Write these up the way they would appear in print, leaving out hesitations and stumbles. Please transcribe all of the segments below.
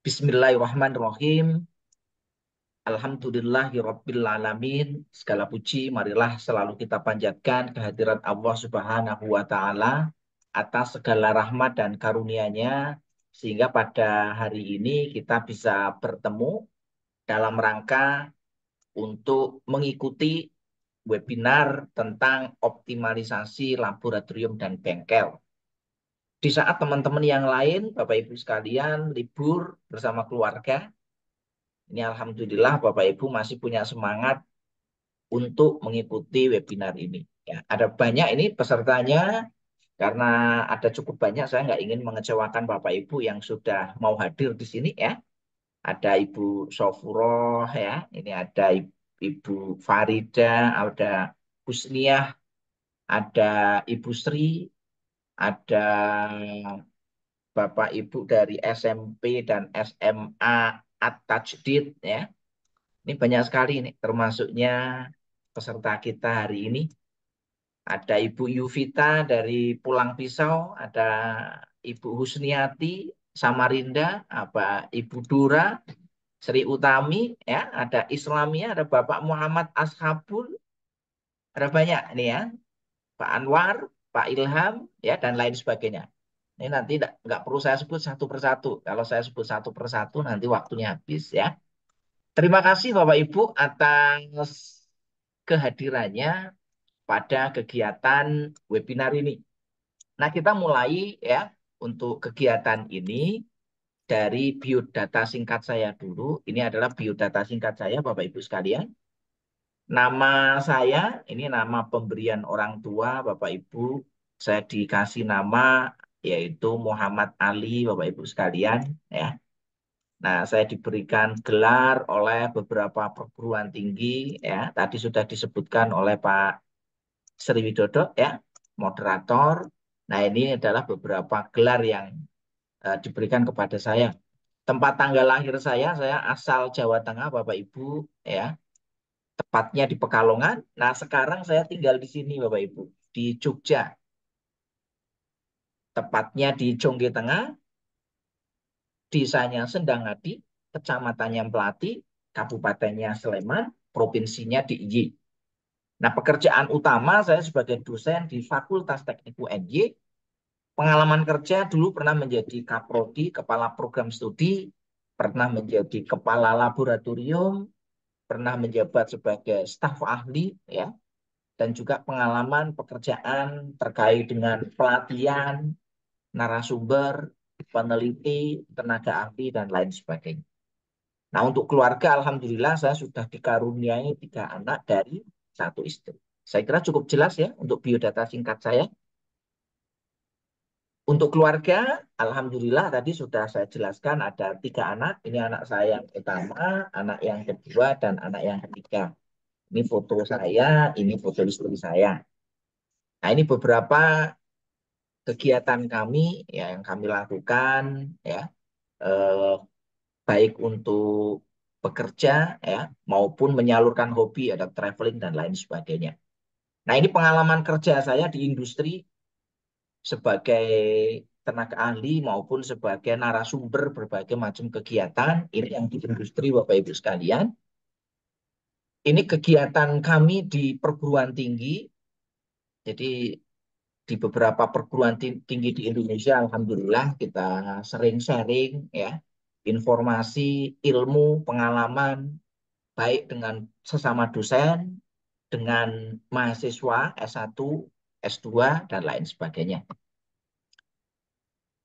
Bismillahirrahmanirrahim. Alhamdulillahirabbil alamin. Segala puji marilah selalu kita panjatkan kehadirat Allah Subhanahu wa taala atas segala rahmat dan karunia-Nya sehingga pada hari ini kita bisa bertemu dalam rangka untuk mengikuti webinar tentang optimalisasi laboratorium dan bengkel. Di saat teman-teman yang lain, Bapak Ibu sekalian, libur bersama keluarga, ini alhamdulillah Bapak Ibu masih punya semangat untuk mengikuti webinar ini. Ya, ada banyak ini pesertanya, karena ada cukup banyak, saya nggak ingin mengecewakan Bapak Ibu yang sudah mau hadir di sini ya. Ada Ibu Sofuroh ya, ini ada Ibu Farida, ada Husniah, ada Ibu Sri, ada Bapak Ibu dari SMP dan SMA At-Tajdid ya. Ini banyak sekali nih, termasuknya peserta kita hari ini. Ada Ibu Yuvita dari Pulang Pisau, ada Ibu Husniati Samarinda, apa Ibu Dura, Sri Utami, ya, ada Islamia, ada Bapak Muhammad Ashabul, ada banyak nih ya, Pak Anwar, Pak Ilham, ya, dan lain sebagainya. Ini nanti nggak perlu saya sebut satu persatu. Kalau saya sebut satu persatu, nanti waktunya habis ya. Terima kasih Bapak Ibu atas kehadirannya pada kegiatan webinar ini. Nah, kita mulai ya untuk kegiatan ini dari biodata singkat saya dulu. Ini adalah biodata singkat saya, Bapak Ibu sekalian. Nama saya, ini nama pemberian orang tua, Bapak Ibu. Saya dikasih nama yaitu Muhammad Ali, Bapak Ibu sekalian. Ya. Nah, saya diberikan gelar oleh beberapa perguruan tinggi. Ya, tadi sudah disebutkan oleh Pak Sri Widodo, ya, moderator. Nah, ini adalah beberapa gelar yang diberikan kepada saya. Tempat tanggal lahir saya asal Jawa Tengah, Bapak Ibu, ya, tepatnya di Pekalongan. Nah, sekarang saya tinggal di sini, Bapak Ibu, di Jogja, tepatnya di Jongge Tengah, desanya Sendangadi, kecamatannya Melati, kabupatennya Sleman, provinsinya DIY. Nah, pekerjaan utama saya sebagai dosen di Fakultas Teknik UNY. Pengalaman kerja dulu pernah menjadi kaprodi, kepala program studi, pernah menjadi kepala laboratorium, pernah menjabat sebagai staf ahli, ya, dan juga pengalaman pekerjaan terkait dengan pelatihan, narasumber, peneliti, tenaga ahli, dan lain sebagainya. Nah, untuk keluarga, alhamdulillah saya sudah dikaruniai 3 anak dari 1 istri. Saya kira cukup jelas ya untuk biodata singkat saya. Untuk keluarga, alhamdulillah tadi sudah saya jelaskan ada 3 anak. Ini anak saya yang pertama, anak yang kedua, dan anak yang ketiga. Ini foto saya, ini foto istri saya. Nah, ini beberapa kegiatan kami ya, yang kami lakukan ya, eh, baik untuk bekerja ya maupun menyalurkan hobi, ada traveling dan lain sebagainya. Nah, ini pengalaman kerja saya di industri sebagai tenaga ahli maupun sebagai narasumber berbagai macam kegiatan. Ini yang di industri, Bapak Ibu sekalian. Ini kegiatan kami di perguruan tinggi. Jadi di beberapa perguruan tinggi di Indonesia, alhamdulillah kita sering sharing ya informasi, ilmu, pengalaman baik dengan sesama dosen, dengan mahasiswa S1, S2 dan lain sebagainya.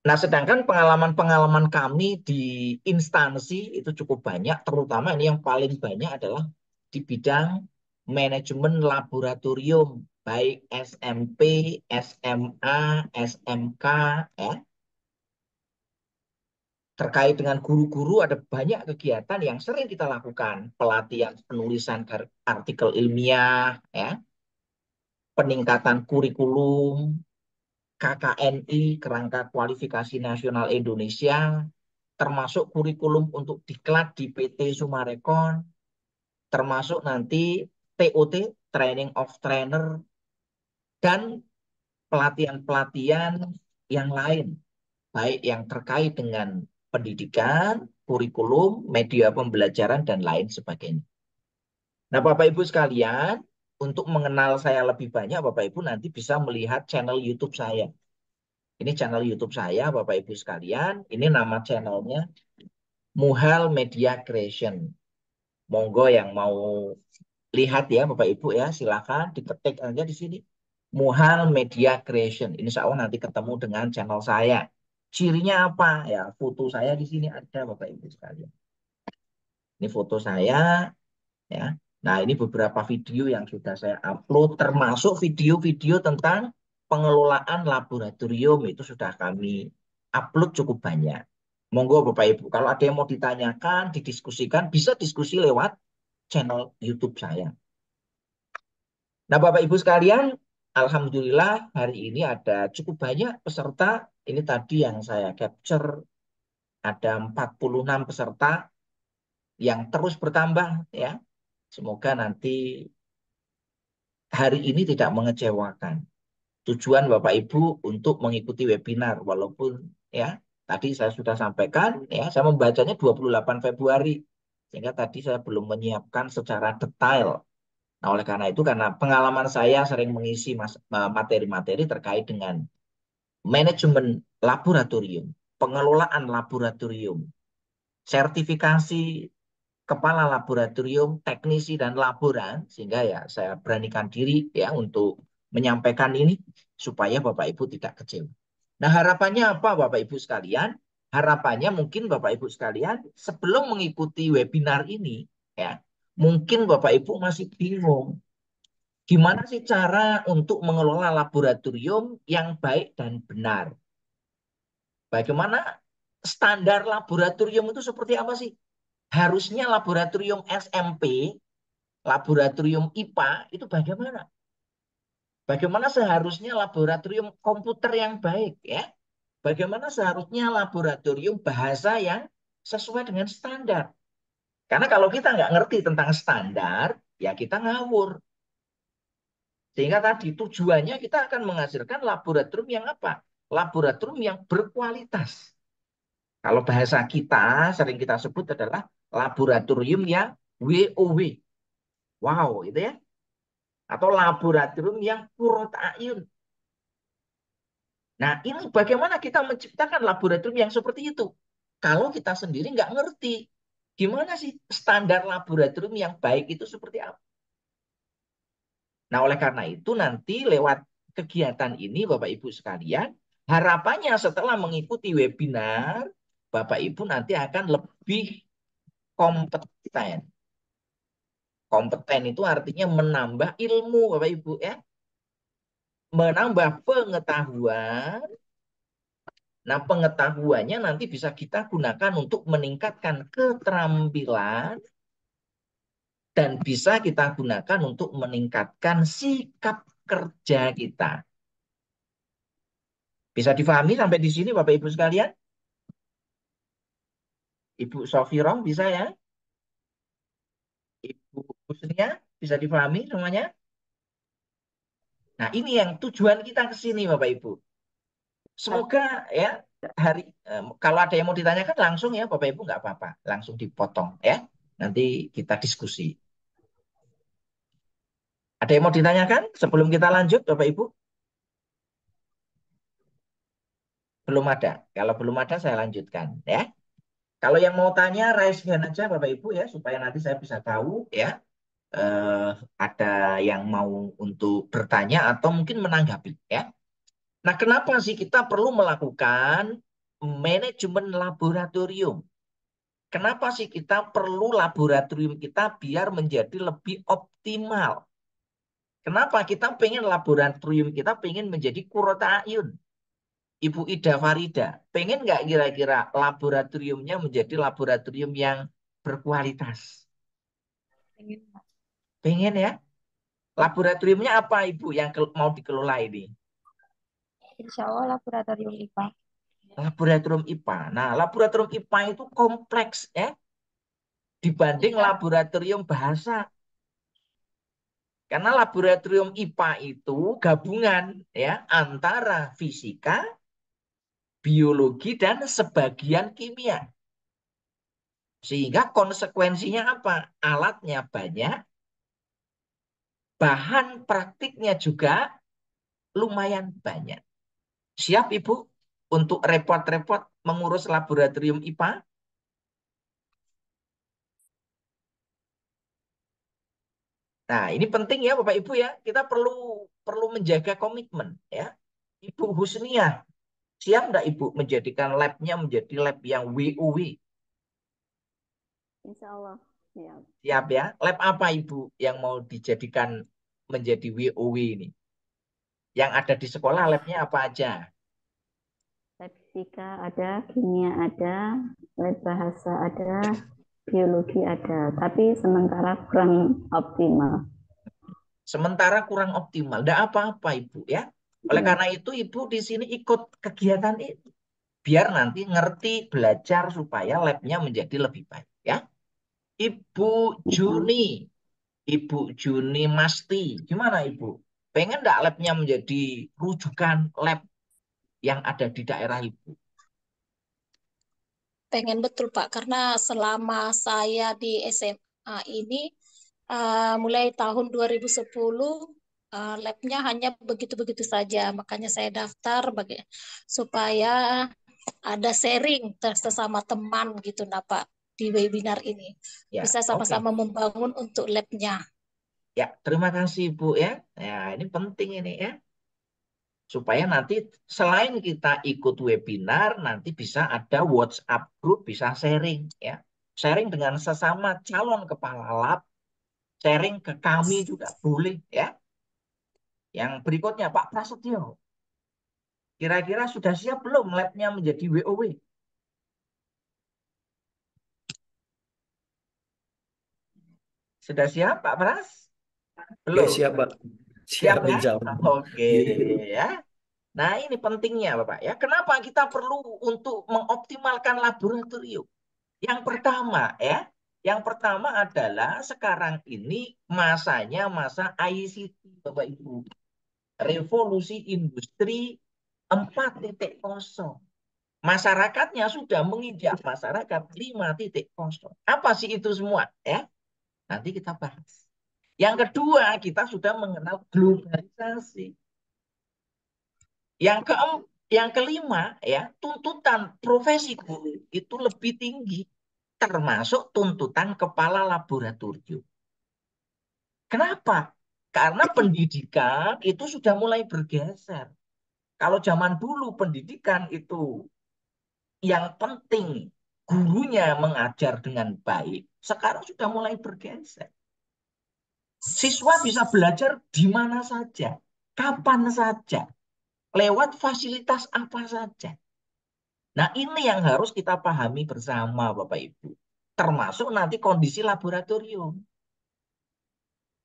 Nah, sedangkan pengalaman-pengalaman kami di instansi itu cukup banyak, terutama ini yang paling banyak adalah di bidang manajemen laboratorium, baik SMP, SMA, SMK, ya. Terkait dengan guru-guru ada banyak kegiatan yang sering kita lakukan, pelatihan penulisan artikel ilmiah, ya, peningkatan kurikulum, KKNI, Kerangka Kualifikasi Nasional Indonesia, termasuk kurikulum untuk diklat di PT Sumarekon, termasuk nanti TOT, Training of Trainer, dan pelatihan-pelatihan yang lain, baik yang terkait dengan pendidikan, kurikulum, media pembelajaran, dan lain sebagainya. Nah, Bapak Ibu sekalian, untuk mengenal saya lebih banyak, Bapak Ibu nanti bisa melihat channel YouTube saya. Ini channel YouTube saya, Bapak Ibu sekalian. Ini nama channelnya Muhal Media Creation. Monggo yang mau lihat ya, Bapak Ibu ya, silakan diketik aja di sini. Muhal Media Creation. Insya Allah nanti ketemu dengan channel saya. Cirinya apa? Ya, foto saya di sini ada, Bapak Ibu sekalian. Ini foto saya, ya. Nah, ini beberapa video yang sudah saya upload, termasuk video-video tentang pengelolaan laboratorium itu sudah kami upload cukup banyak. Monggo Bapak Ibu, kalau ada yang mau ditanyakan, didiskusikan, bisa diskusi lewat channel YouTube saya. Nah, Bapak Ibu sekalian, Alhamdulillah hari ini ada cukup banyak peserta. Ini tadi yang saya capture, ada 46 peserta yang terus bertambah ya. Semoga nanti hari ini tidak mengecewakan. Tujuan Bapak Ibu untuk mengikuti webinar, walaupun ya tadi saya sudah sampaikan, ya saya membacanya 28 Februari, sehingga tadi saya belum menyiapkan secara detail. Nah, oleh karena itu, karena pengalaman saya sering mengisi materi-materi terkait dengan manajemen laboratorium, pengelolaan laboratorium, sertifikasi kepala laboratorium, teknisi dan laboran, sehingga ya saya beranikan diri ya untuk menyampaikan ini supaya Bapak Ibu tidak kecewa. Nah, harapannya apa Bapak Ibu sekalian? Harapannya mungkin Bapak Ibu sekalian sebelum mengikuti webinar ini ya, mungkin Bapak Ibu masih bingung gimana sih cara untuk mengelola laboratorium yang baik dan benar. Bagaimana standar laboratorium itu seperti apa sih? Harusnya laboratorium SMP, laboratorium IPA itu bagaimana? Bagaimana seharusnya laboratorium komputer yang baik ya? Bagaimana seharusnya laboratorium bahasa yang sesuai dengan standar? Karena kalau kita nggak ngerti tentang standar, ya kita ngawur. Sehingga tadi tujuannya kita akan menghasilkan laboratorium yang apa? Laboratorium yang berkualitas. Kalau bahasa kita sering kita sebut adalah laboratorium yang WOW. Wow, itu ya. Atau laboratorium yang kurot ayun. Nah, ini bagaimana kita menciptakan laboratorium yang seperti itu? Kalau kita sendiri nggak ngerti, gimana sih standar laboratorium yang baik itu seperti apa? Nah, oleh karena itu nanti lewat kegiatan ini, Bapak Ibu sekalian, harapannya setelah mengikuti webinar, Bapak Ibu nanti akan lebih kompeten. Kompeten itu artinya menambah ilmu, Bapak Ibu ya. Menambah pengetahuan. Nah, pengetahuannya nanti bisa kita gunakan untuk meningkatkan keterampilan dan bisa kita gunakan untuk meningkatkan sikap kerja kita. Bisa difahami sampai di sini, Bapak Ibu sekalian? Ibu Sofiroh bisa ya? Ibu Husnia bisa difahami semuanya? Nah, ini yang tujuan kita ke sini, Bapak Ibu. Semoga ya hari kalau ada yang mau ditanyakan langsung ya, Bapak Ibu nggak apa-apa, langsung dipotong ya. Nanti kita diskusi. Ada yang mau ditanyakan sebelum kita lanjut, Bapak Ibu? Belum ada. Kalau belum ada, saya lanjutkan ya. Kalau yang mau tanya, raise hand aja Bapak Ibu ya, supaya nanti saya bisa tahu ya. eh, ada yang mau untuk bertanya atau mungkin menanggapi ya. Nah, kenapa sih kita perlu melakukan manajemen laboratorium? Kenapa sih kita perlu laboratorium kita biar menjadi lebih optimal? Kenapa kita pengen laboratorium kita pengen menjadi kurota ayun? Ibu Ida Farida, pengen nggak kira-kira laboratoriumnya menjadi laboratorium yang berkualitas? Pengen, Mas. Pengen ya? Laboratoriumnya apa Ibu yang mau dikelola ini? Insya Allah laboratorium IPA. Laboratorium IPA. Nah, laboratorium IPA itu kompleks ya dibanding Iya, laboratorium bahasa. Karena laboratorium IPA itu gabungan ya antara fisika, biologi, dan sebagian kimia. Sehingga konsekuensinya apa? Alatnya banyak, bahan praktiknya juga lumayan banyak. Siap, Ibu, untuk repot-repot mengurus laboratorium IPA? Nah, ini penting ya Bapak Ibu ya. Kita perlu perlu menjaga komitmen ya. Ibu Husniah, siap nggak Ibu menjadikan labnya menjadi lab yang WOW? Insya Allah. Ya. Siap ya. Lab apa Ibu yang mau dijadikan menjadi WOW ini? Yang ada di sekolah labnya apa aja? Lab fisika ada, kimia ada, lab bahasa ada, biologi ada. Tapi sementara kurang optimal. Sementara kurang optimal. Nggak apa-apa Ibu ya. Oleh Ya. karena itu Ibu di sini ikut kegiatan ini. Biar nanti ngerti, belajar supaya labnya menjadi lebih baik ya. Ibu Ya. Juni, Ibu Juni Masti, gimana Ibu? Pengen nggak labnya menjadi rujukan lab yang ada di daerah Ibu? Pengen betul Pak, karena selama saya di SMA ini mulai tahun 2010 labnya hanya begitu-begitu saja. Makanya saya daftar supaya ada sharing sesama teman gitu nah Pak di webinar ini. Ya, Bisa oke. sama-sama membangun untuk labnya. Ya, terima kasih Ibu ya. Ya, ini penting ini ya. Supaya nanti selain kita ikut webinar, nanti bisa ada WhatsApp group, bisa sharing ya. Sharing dengan sesama calon kepala lab, sharing ke kami juga boleh ya. Yang berikutnya Pak Prasetyo, kira-kira sudah siap belum labnya menjadi WOW? Sudah siap Pak Pras? Oke, Belum. siap, Pak. Siap Siap, ya? insya Allah. Oke ya. Nah, ini pentingnya Bapak ya. Kenapa kita perlu untuk mengoptimalkan laboratorium? Yang pertama ya, yang pertama adalah sekarang ini masanya masa ICT Bapak Ibu. Revolusi industri 4.0. Masyarakatnya sudah menginjak masyarakat 5.0. Apa sih itu semua ya? Nanti kita bahas. Yang kedua, kita sudah mengenal globalisasi. Yang kelima ya, tuntutan profesi guru itu lebih tinggi, termasuk tuntutan kepala laboratorium. Kenapa? Karena pendidikan itu sudah mulai bergeser. Kalau zaman dulu pendidikan itu yang penting gurunya mengajar dengan baik, sekarang sudah mulai bergeser. Siswa bisa belajar di mana saja, kapan saja, lewat fasilitas apa saja. Nah, ini yang harus kita pahami bersama, Bapak Ibu. Termasuk nanti kondisi laboratorium.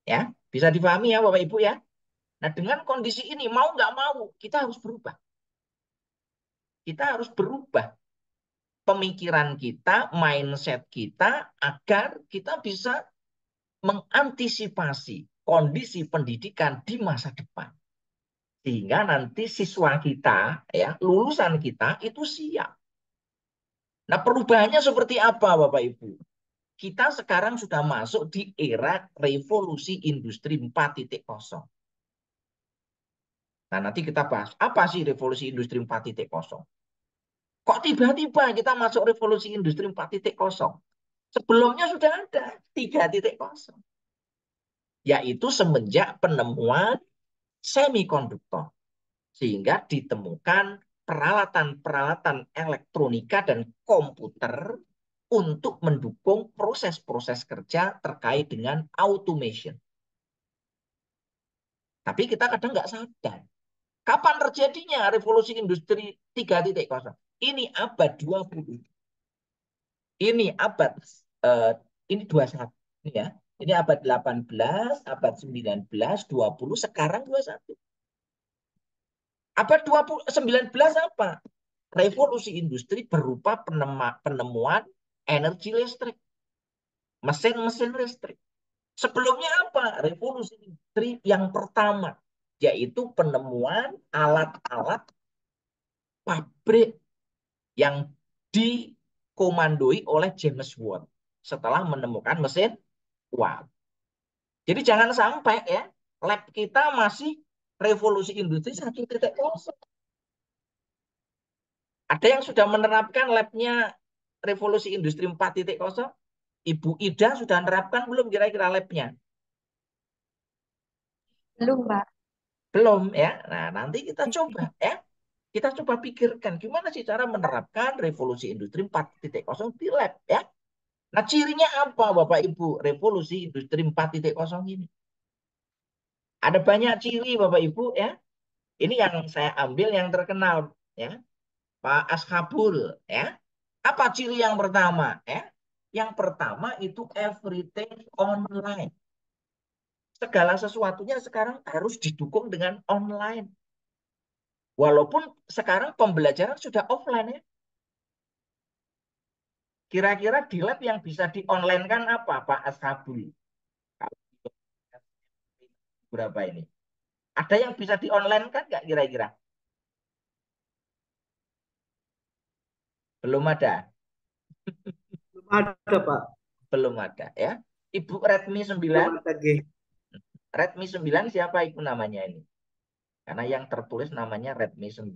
Ya, bisa dipahami ya, Bapak Ibu ya. Nah, dengan kondisi ini, mau nggak mau, kita harus berubah. Kita harus berubah pemikiran kita, mindset kita, agar kita bisa mengantisipasi kondisi pendidikan di masa depan. Sehingga nanti siswa kita, ya, lulusan kita itu siap. Nah, perubahannya seperti apa, Bapak Ibu? Kita sekarang sudah masuk di era revolusi industri 4.0. Nah, nanti kita bahas apa sih revolusi industri 4.0. Kok tiba-tiba kita masuk revolusi industri 4.0? Sebelumnya sudah ada 3.0, yaitu semenjak penemuan semikonduktor. Sehingga ditemukan peralatan-peralatan elektronika dan komputer untuk mendukung proses-proses kerja terkait dengan automation. Tapi kita kadang nggak sadar. Kapan terjadinya revolusi industri 3.0? Ini abad 20. Ini abad ini 21. Ini ya. Ini abad 18, abad 19, 20, sekarang 21. Abad 19 apa? Revolusi industri berupa penemuan energi listrik, mesin-mesin listrik. Sebelumnya apa? Revolusi industri yang pertama, yaitu penemuan alat-alat pabrik yang dikomandoi oleh James Watt setelah menemukan mesin uap. Jadi jangan sampai ya lab kita masih revolusi industri 1.0. Ada yang sudah menerapkan labnya revolusi industri 4.0? Ibu Ida sudah menerapkan belum kira-kira labnya? Belum, Pak. Belum ya. Nah, nanti kita coba ya. Kita coba pikirkan gimana sih cara menerapkan revolusi industri 4.0 di lab ya. Nah, cirinya apa Bapak Ibu revolusi industri 4.0 ini? Ada banyak ciri Bapak Ibu ya. Ini yang saya ambil yang terkenal ya. Pak Ashabul ya. Apa ciri yang pertama ya? Yang pertama itu everything online. Segala sesuatunya sekarang harus didukung dengan online. Walaupun sekarang pembelajaran sudah offline ya. Kira-kira di lab yang bisa di-online-kan apa Pak Ashabul? Berapa ini? Ada yang bisa di-online-kan nggak kira-kira? Belum ada. Belum ada, Pak. Belum ada ya. Ibu Redmi 9. Belum ada, G. Redmi 9 siapa itu namanya ini? Karena yang tertulis namanya Redmi 9.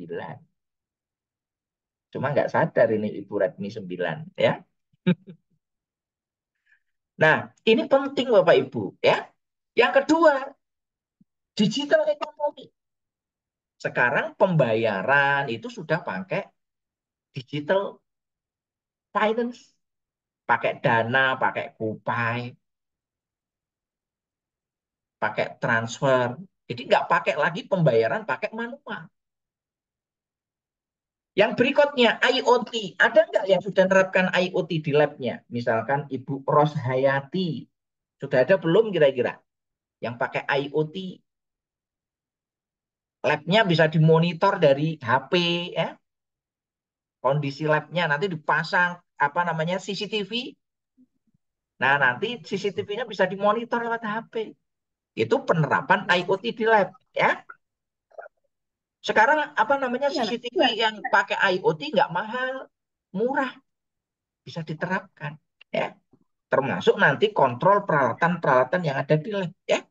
Cuma nggak sadar ini Ibu Redmi 9 ya. Nah, ini penting Bapak Ibu ya. Yang kedua, digital ekonomi. Sekarang pembayaran itu sudah pakai digital finance. Pakai Dana, pakai Kupai, pakai transfer. Jadi nggak pakai lagi pembayaran pakai manual. Yang berikutnya IoT. Ada nggak yang sudah menerapkan IoT di labnya? Misalkan Ibu Ros Hayati. Sudah ada belum kira-kira? Yang pakai IoT. Labnya bisa dimonitor dari HP ya. Kondisi labnya nanti dipasang apa namanya CCTV. Nah, nanti CCTV-nya bisa dimonitor lewat HP. Itu penerapan IoT di lab ya. Sekarang apa namanya CCTV yang pakai IoT nggak mahal, murah, bisa diterapkan ya. Termasuk nanti kontrol peralatan-peralatan yang ada di lab ya.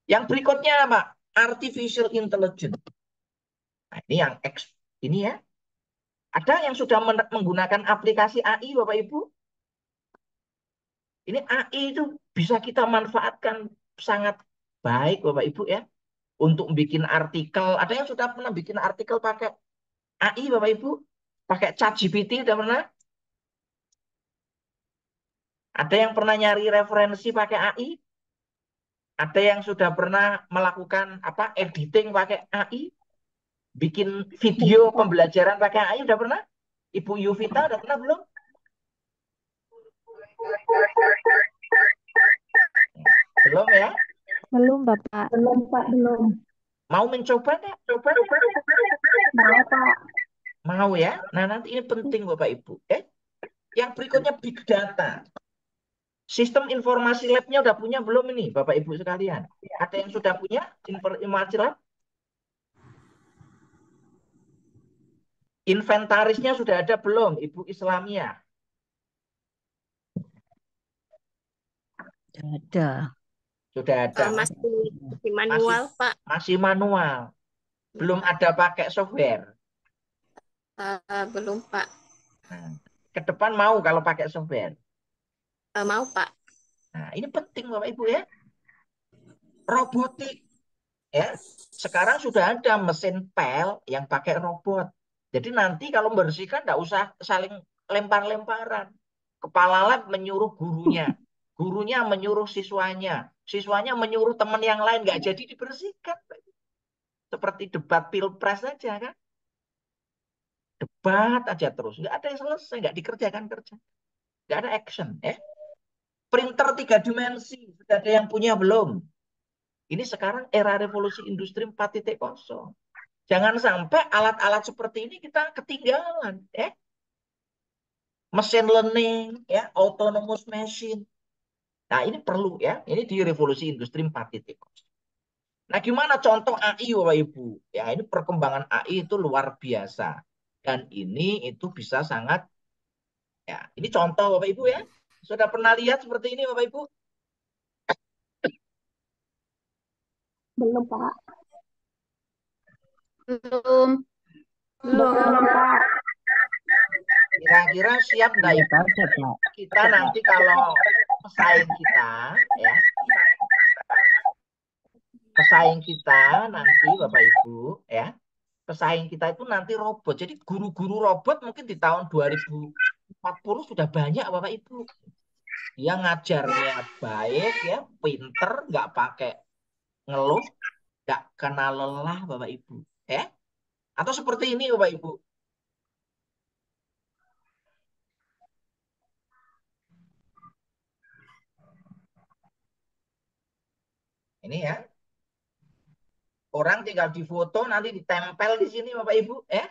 Yang berikutnya apa? Artificial intelligence. Nah, ini yang ini ya. Ada yang sudah menggunakan aplikasi AI Bapak Ibu? Ini AI itu bisa kita manfaatkan sangat baik Bapak Ibu ya. Untuk bikin artikel, ada yang sudah pernah bikin artikel pakai AI Bapak Ibu? Pakai ChatGPT sudah pernah? Ada yang pernah nyari referensi pakai AI? Ada yang sudah pernah melakukan apa editing pakai AI? Bikin video pembelajaran pakai AI udah pernah? Ibu Yuvita udah pernah belum? Belum ya? Belum, Bapak. Belum, Pak, belum. Mau mencoba nggak? Mau, Pak. Mau ya? Nah nanti ini penting Bapak Ibu. Yang berikutnya big data. Sistem informasi labnya udah punya belum ini Bapak Ibu sekalian? Ada yang sudah punya informasi lab? Inventarisnya sudah ada belum Ibu Islamia? Ada. Sudah ada. Masih manual, Pak. Masih manual. Belum ada pakai software. Belum, Pak. Nah, ke depan mau kalau pakai software. Mau, Pak. Nah, ini penting Bapak Ibu ya. Robotik ya. Sekarang sudah ada mesin pel yang pakai robot. Jadi nanti kalau membersihkan enggak usah saling lempar-lemparan. Kepala lab menyuruh gurunya. Gurunya menyuruh siswanya. Siswanya menyuruh teman yang lain nggak jadi dibersihkan. Seperti debat pilpres saja kan. Debat aja terus. Nggak ada yang selesai. Nggak dikerjakan kerja. Nggak ada action ya. Printer 3 dimensi. Sudah ada yang punya belum? Ini sekarang era revolusi industri 4.0. Jangan sampai alat-alat seperti ini kita ketinggalan. Machine learning, ya, autonomous machine. Nah, ini perlu ya. Ini di revolusi industri 4.0. Nah, gimana contoh AI Bapak Ibu? Ya, ini perkembangan AI itu luar biasa. Dan ini itu bisa sangat, ya ini contoh Bapak Ibu ya. Sudah pernah lihat seperti ini Bapak Ibu? Belum, Pak. Belum. Belum, Pak. Kira-kira siap nggak Lihat Ibu? aja, Pak. Kita nanti kalau pesaing kita, ya, pesaing kita nanti Bapak Ibu, ya, pesaing kita itu nanti robot. Jadi guru-guru robot mungkin di tahun 2040 sudah banyak Bapak Ibu. Dia ngajarnya baik, ya, pinter, nggak pakai ngeluh, nggak kena lelah Bapak Ibu, ya. Atau seperti ini Bapak Ibu. Ini ya, orang tinggal difoto nanti ditempel di sini Bapak Ibu, ya.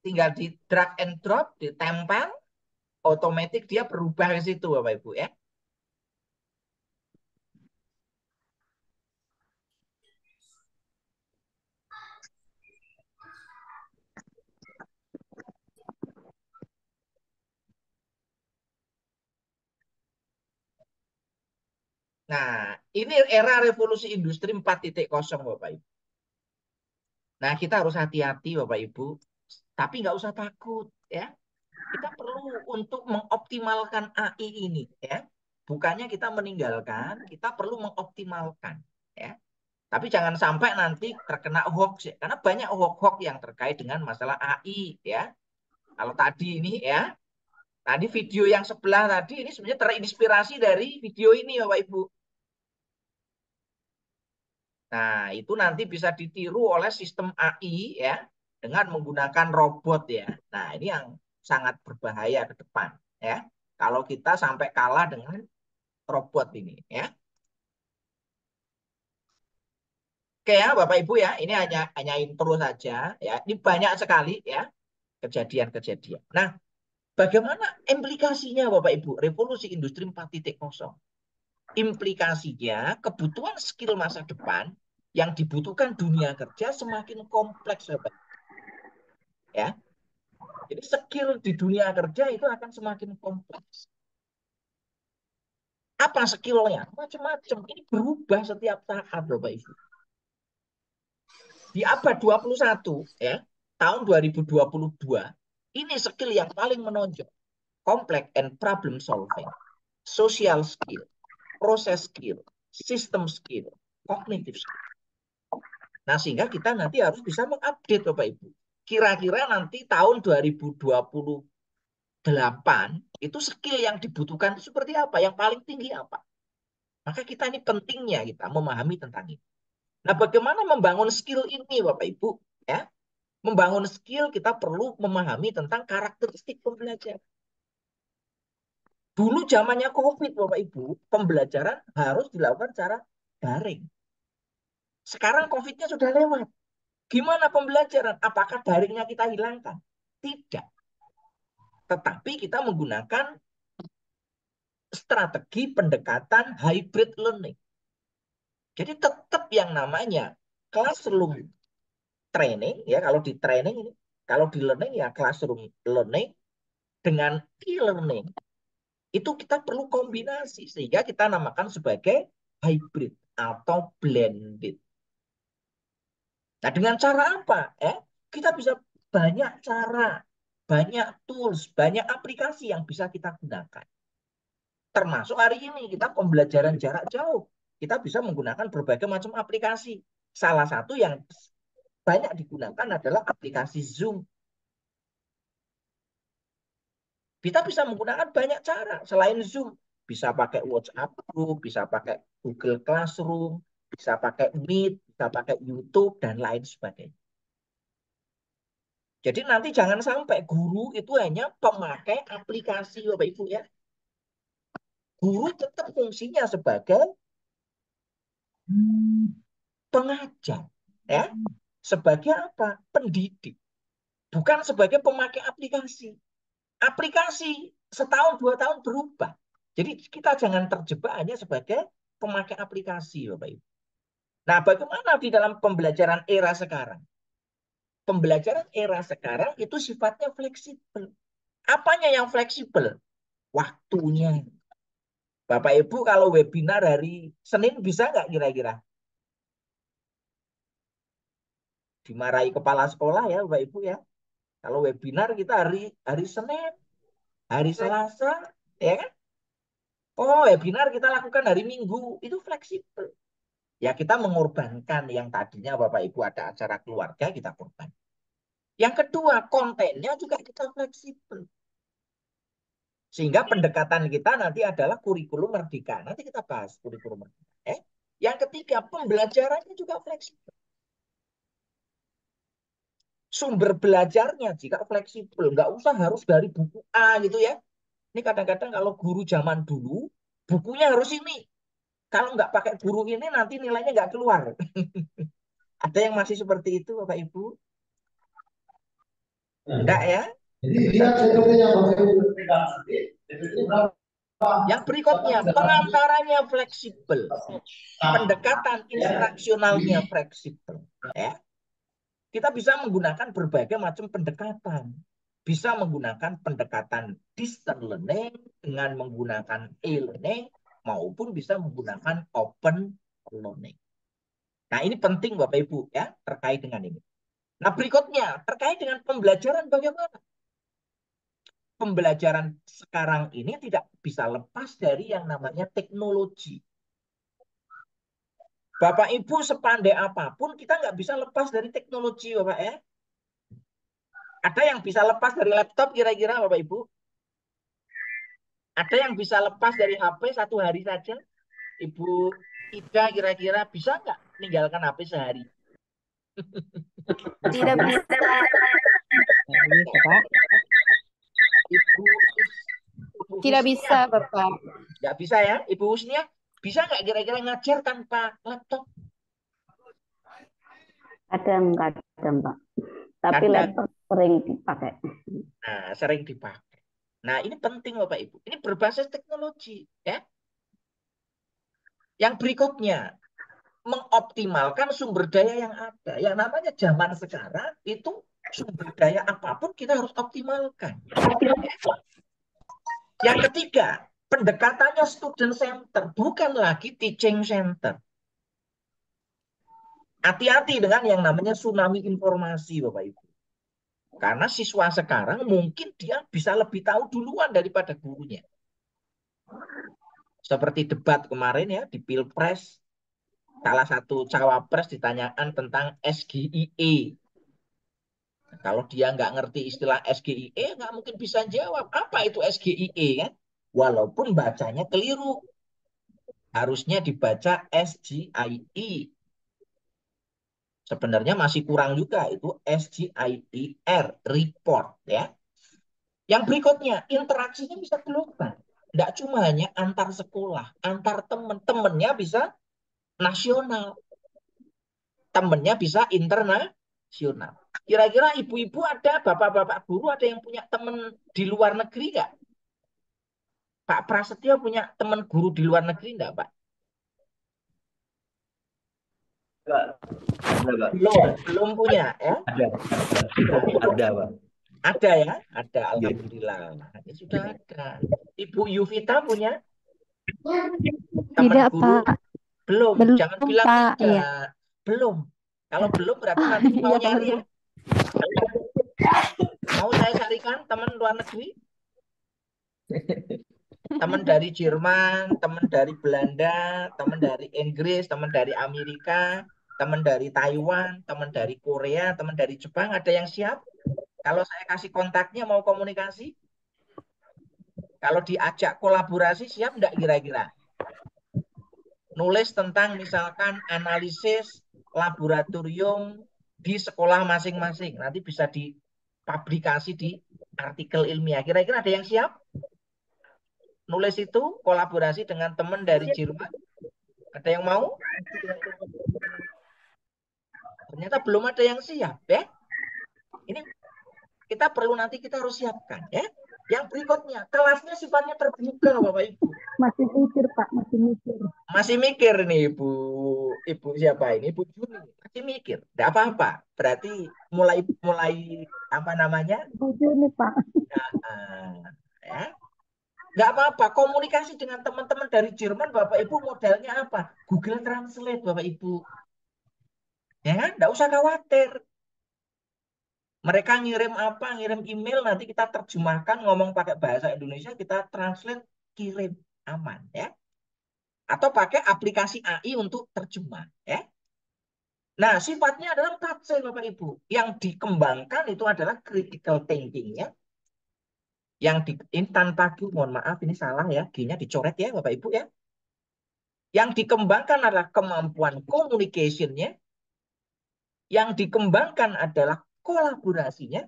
Tinggal di drag and drop, ditempel, otomatis dia berubah ke situ Bapak Ibu ya. Nah, ini era revolusi industri 4.0 Bapak Ibu. Nah, kita harus hati-hati Bapak Ibu, tapi nggak usah takut ya. Kita perlu untuk mengoptimalkan AI ini ya. Bukannya kita meninggalkan, kita perlu mengoptimalkan ya. Tapi jangan sampai nanti terkena hoax ya. Karena banyak hoax-hoax yang terkait dengan masalah AI ya. Kalau tadi ini ya, tadi video yang sebelah tadi ini sebenarnya terinspirasi dari video ini Bapak Ibu. Nah, itu nanti bisa ditiru oleh sistem AI ya dengan menggunakan robot ya. Nah, ini yang sangat berbahaya ke depan ya. Kalau kita sampai kalah dengan robot ini ya. Oke ya, Bapak Ibu ya, ini hanya intro saja ya. Ini banyak sekali ya kejadian-kejadian. Nah, bagaimana implikasinya Bapak Ibu revolusi industri 4.0? Implikasinya kebutuhan skill masa depan yang dibutuhkan dunia kerja semakin kompleks Bapak. Ya. Jadi skill di dunia kerja itu akan semakin kompleks. Apa skillnya? Macam-macam. Ini berubah setiap saat Bapak Ibu. Di abad 21 ya, tahun 2022, ini skill yang paling menonjol. Complex and problem solving, social skill, process skill, system skill, cognitive skill. Nah, sehingga kita nanti harus bisa mengupdate Bapak Ibu. Kira-kira nanti tahun 2028 itu skill yang dibutuhkan itu seperti apa? Yang paling tinggi apa? Maka kita ini pentingnya kita memahami tentang ini. Nah, bagaimana membangun skill ini Bapak Ibu? Ya, membangun skill kita perlu memahami tentang karakteristik pembelajaran. Dulu zamannya COVID Bapak Ibu, pembelajaran harus dilakukan secara daring. Sekarang COVID-nya sudah lewat. Gimana pembelajaran? Apakah daringnya kita hilangkan? Tidak. Tetapi kita menggunakan strategi pendekatan hybrid learning. Jadi tetap yang namanya classroom training, ya kalau di training ini, kalau di learning ya classroom learning dengan e-learning. Itu kita perlu kombinasi sehingga kita namakan sebagai hybrid atau blended. Nah, dengan cara apa? Kita bisa banyak cara, banyak tools, banyak aplikasi yang bisa kita gunakan. Termasuk hari ini kita pembelajaran jarak jauh. Kita bisa menggunakan berbagai macam aplikasi. Salah satu yang banyak digunakan adalah aplikasi Zoom. Kita bisa menggunakan banyak cara selain Zoom. Bisa pakai WhatsApp Group, bisa pakai Google Classroom, bisa pakai Meet, bisa pakai YouTube, dan lain sebagainya. Jadi nanti jangan sampai guru itu hanya pemakai aplikasi, Bapak Ibu ya. Guru tetap fungsinya sebagai pengajar, ya, sebagai apa? Pendidik, bukan sebagai pemakai aplikasi. Aplikasi setahun 2 tahun berubah. Jadi kita jangan terjebak hanya sebagai pemakai aplikasi, Bapak Ibu. Nah, bagaimana di dalam pembelajaran era sekarang? pembelajaran era sekarang itu sifatnya fleksibel. Apanya yang fleksibel? Waktunya. Bapak Ibu kalau webinar hari Senin bisa nggak kira-kira? Dimarahi kepala sekolah ya Bapak Ibu ya. Kalau webinar kita hari Senin, hari Selasa, ya kan? Oh, webinar kita lakukan hari Minggu, itu fleksibel. Ya kita mengorbankan yang tadinya Bapak Ibu ada acara keluarga, kita korban. Yang kedua, kontennya juga kita fleksibel. Sehingga pendekatan kita nanti adalah kurikulum merdeka. Nanti kita bahas kurikulum merdeka. Yang ketiga, pembelajarannya juga fleksibel. Sumber belajarnya jika fleksibel, nggak usah harus dari buku A gitu ya. Ini kadang-kadang kalau guru zaman dulu, bukunya harus ini. Kalau nggak pakai guru ini, nanti nilainya nggak keluar. Ada yang masih seperti itu, Bapak Ibu? Enggak ya? Yang berikutnya, pengantarannya fleksibel. Pendekatan instruksionalnya fleksibel. Ya. Kita bisa menggunakan berbagai macam pendekatan. Bisa menggunakan pendekatan distance learning dengan menggunakan e-learning maupun bisa menggunakan open learning. Nah, ini penting Bapak Ibu ya terkait dengan ini. Nah, berikutnya terkait dengan pembelajaran bagaimana? Pembelajaran sekarang ini tidak bisa lepas dari yang namanya teknologi. Bapak Ibu sepandai apapun kita nggak bisa lepas dari teknologi Bapak ya. Ada yang bisa lepas dari laptop kira-kira Bapak Ibu? Ada yang bisa lepas dari HP satu hari saja? Ibu Ida kira-kira bisa nggak meninggalkan HP sehari? Tidak bisa. Ibu Tidak Husnia, bisa, Bapak. nggak bisa ya? Ibu Husnia, bisa nggak kira-kira ngajar tanpa laptop? Kadang-kadang, Pak. Tapi Kadang. laptop sering dipakai. Nah, sering dipakai. Nah, ini penting Bapak Ibu. Ini berbasis teknologi, ya. Yang berikutnya, mengoptimalkan sumber daya yang ada. Yang namanya zaman sekarang itu sumber daya apapun kita harus optimalkan. Yang ketiga, pendekatannya student center, bukan lagi teaching center. Hati-hati dengan yang namanya tsunami informasi, Bapak Ibu. Karena siswa sekarang mungkin dia bisa lebih tahu duluan daripada gurunya. Seperti debat kemarin ya di Pilpres, salah satu cawapres ditanyakan tentang SGIE. Kalau dia nggak ngerti istilah SGIE, nggak mungkin bisa jawab. Apa itu SGIE kan? Walaupun bacanya keliru. Harusnya dibaca SGIE. Sebenarnya masih kurang juga. Itu SGIER, report. Ya. Yang berikutnya, interaksinya bisa global. Nggak cuma hanya antar sekolah, antar teman-temannya bisa nasional. Temennya bisa internasional. Kira-kira ibu-ibu ada, bapak-bapak guru ada yang punya teman di luar negeri nggak? Pak Prasetyo punya teman guru di luar negeri nggak, Pak? Belum punya, ya? Ada, Pak. Ada ya? Ada, alhamdulillah. Ini sudah ada. Ibu Yuvita punya teman Tidak, guru? Pak. Belum. Belum, Jangan bilang Pak. tidak. Iya. Belum. Kalau belum berarti nanti mau Iya, nyari ya. belum. Mau saya carikan teman luar negeri? Teman dari Jerman, teman dari Belanda, teman dari Inggris, teman dari Amerika, teman dari Taiwan, teman dari Korea, teman dari Jepang, ada yang siap? Kalau saya kasih kontaknya mau komunikasi? Kalau diajak kolaborasi siap enggak kira-kira? Nulis tentang misalkan analisis laboratorium di sekolah masing-masing. Nanti bisa dipublikasi di artikel ilmiah. Kira-kira ada yang siap? Nulis itu kolaborasi dengan teman dari Jerman. Ada yang mau? Ternyata belum ada yang siap ya. Ini kita perlu nanti kita harus siapkan ya. Yang berikutnya, kelasnya sifatnya terbuka Bapak Ibu. Masih mikir, Pak. Masih mikir. Masih mikir nih Ibu siapa ini? Ibu Juni. Si mikir, tidak apa-apa. Berarti mulai mulai apa namanya? Setuju nih Pak. ah, ya, nggak apa-apa. Komunikasi dengan teman-teman dari Jerman, Bapak Ibu modalnya apa? Google Translate, Bapak Ibu. Ya kan? Nggak usah khawatir. Mereka ngirim apa? Ngirim email, nanti kita terjemahkan, ngomong pakai bahasa Indonesia, kita translate, kirim. Aman, ya. Atau pakai aplikasi AI untuk terjemah, ya. Nah, sifatnya adalah 4C, Bapak Ibu. Yang dikembangkan itu adalah critical thinking, ya. Ini tanpa Q, mohon maaf, ini salah ya. G-nya dicoret ya, Bapak Ibu, ya. Yang dikembangkan adalah kemampuan communication-nya. Yang dikembangkan adalah kolaborasinya.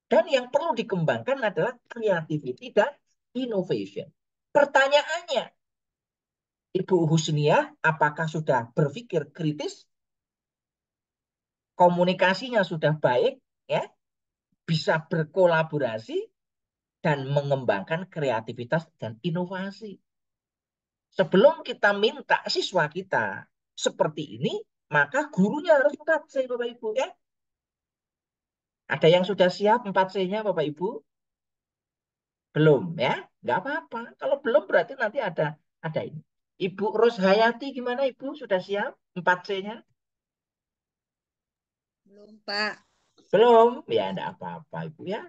Dan yang perlu dikembangkan adalah creativity dan innovation. Pertanyaannya, Ibu Husniah, apakah sudah berpikir kritis? Komunikasinya sudah baik, ya, bisa berkolaborasi dan mengembangkan kreativitas dan inovasi. Sebelum kita minta siswa kita seperti ini, maka gurunya harus 4C, Bapak Ibu, ya. Ada yang sudah siap 4C-nya, Bapak Ibu? Belum, ya? Nggak apa-apa. Kalau belum berarti nanti ada ini. Ibu Roshayati gimana, Ibu? Sudah siap 4C-nya? Belum, Pak. Belum? Ya, enggak apa-apa, Ibu, ya.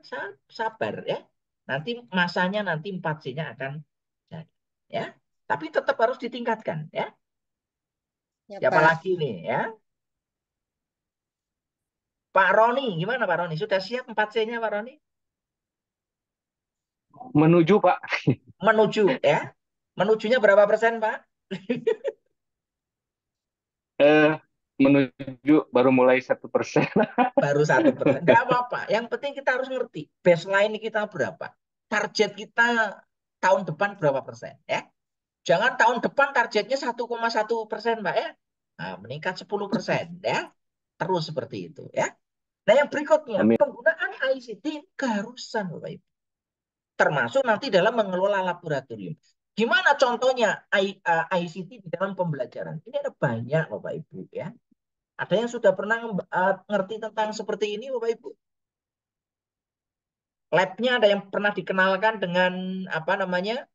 Sabar, ya. Nanti masanya nanti 4C-nya akan jadi, ya. Tapi tetap harus ditingkatkan, ya. Ya, Siapa Pak. lagi nih, ya? Pak Roni, gimana Pak Roni? Sudah siap 4C-nya, Pak Roni? Menuju, Pak. Menuju, ya. Menujunya berapa persen, Pak? Menuju baru mulai 1%. Baru 1%. Nggak apa-apa. Yang penting kita harus ngerti baseline kita berapa. Target kita tahun depan berapa persen, ya. Jangan tahun depan targetnya 1,1%, Mbak, ya. Nah, meningkat 10%, ya. Terus seperti itu, ya. Nah, yang berikutnya, Amin. penggunaan ICT keharusan, Bapak Ibu. Termasuk nanti dalam mengelola laboratorium. Gimana contohnya ICT di dalam pembelajaran? Ini ada banyak, Bapak Ibu, ya. Ada yang sudah pernah ngerti tentang seperti ini, Bapak Ibu? Lab-nya ada yang pernah dikenalkan dengan apa namanya?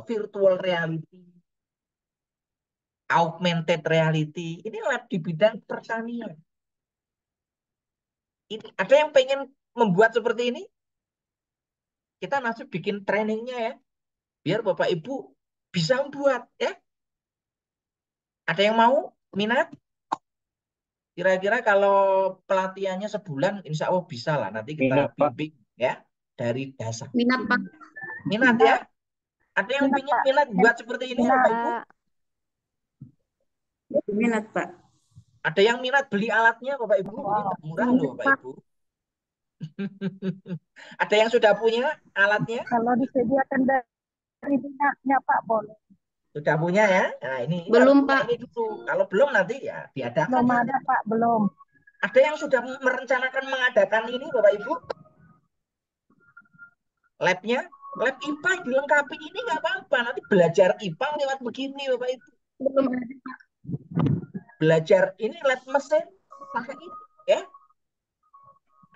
Virtual reality, augmented reality. Ini lab di bidang pertanian. Ini ada yang pengen membuat seperti ini? Kita masih bikin trainingnya, ya. Biar Bapak Ibu bisa membuat, ya. Ada yang mau minat? Kira-kira kalau pelatihannya sebulan, insya Allah bisa lah. Nanti kita Minat, Pak. bimbing, ya, dari dasar. Minat, Pak. Minat, ya? Ada yang Minat, ingin Pak. minat buat seperti ini, Minat. Bapak Ibu? Minat, Pak. Ada yang minat beli alatnya, Bapak Ibu? Ini nggak murah loh, Bapak Ibu. Ada yang sudah punya alatnya? Kalau disediakan dari minatnya Pak boleh. Sudah punya, ya? Nah, ini Belum, harus punya Pak. ini dulu. Kalau belum nanti ya diadakan. Belum Ya. ada Pak, belum. Ada yang sudah merencanakan mengadakan ini, Bapak Ibu? Labnya? Lab IPA dilengkapi ini nggak apa-apa. Nanti belajar IPA lewat begini, Bapak Ibu. Belum ada, Pak. Belajar ini lab mesin pakai ini, ya.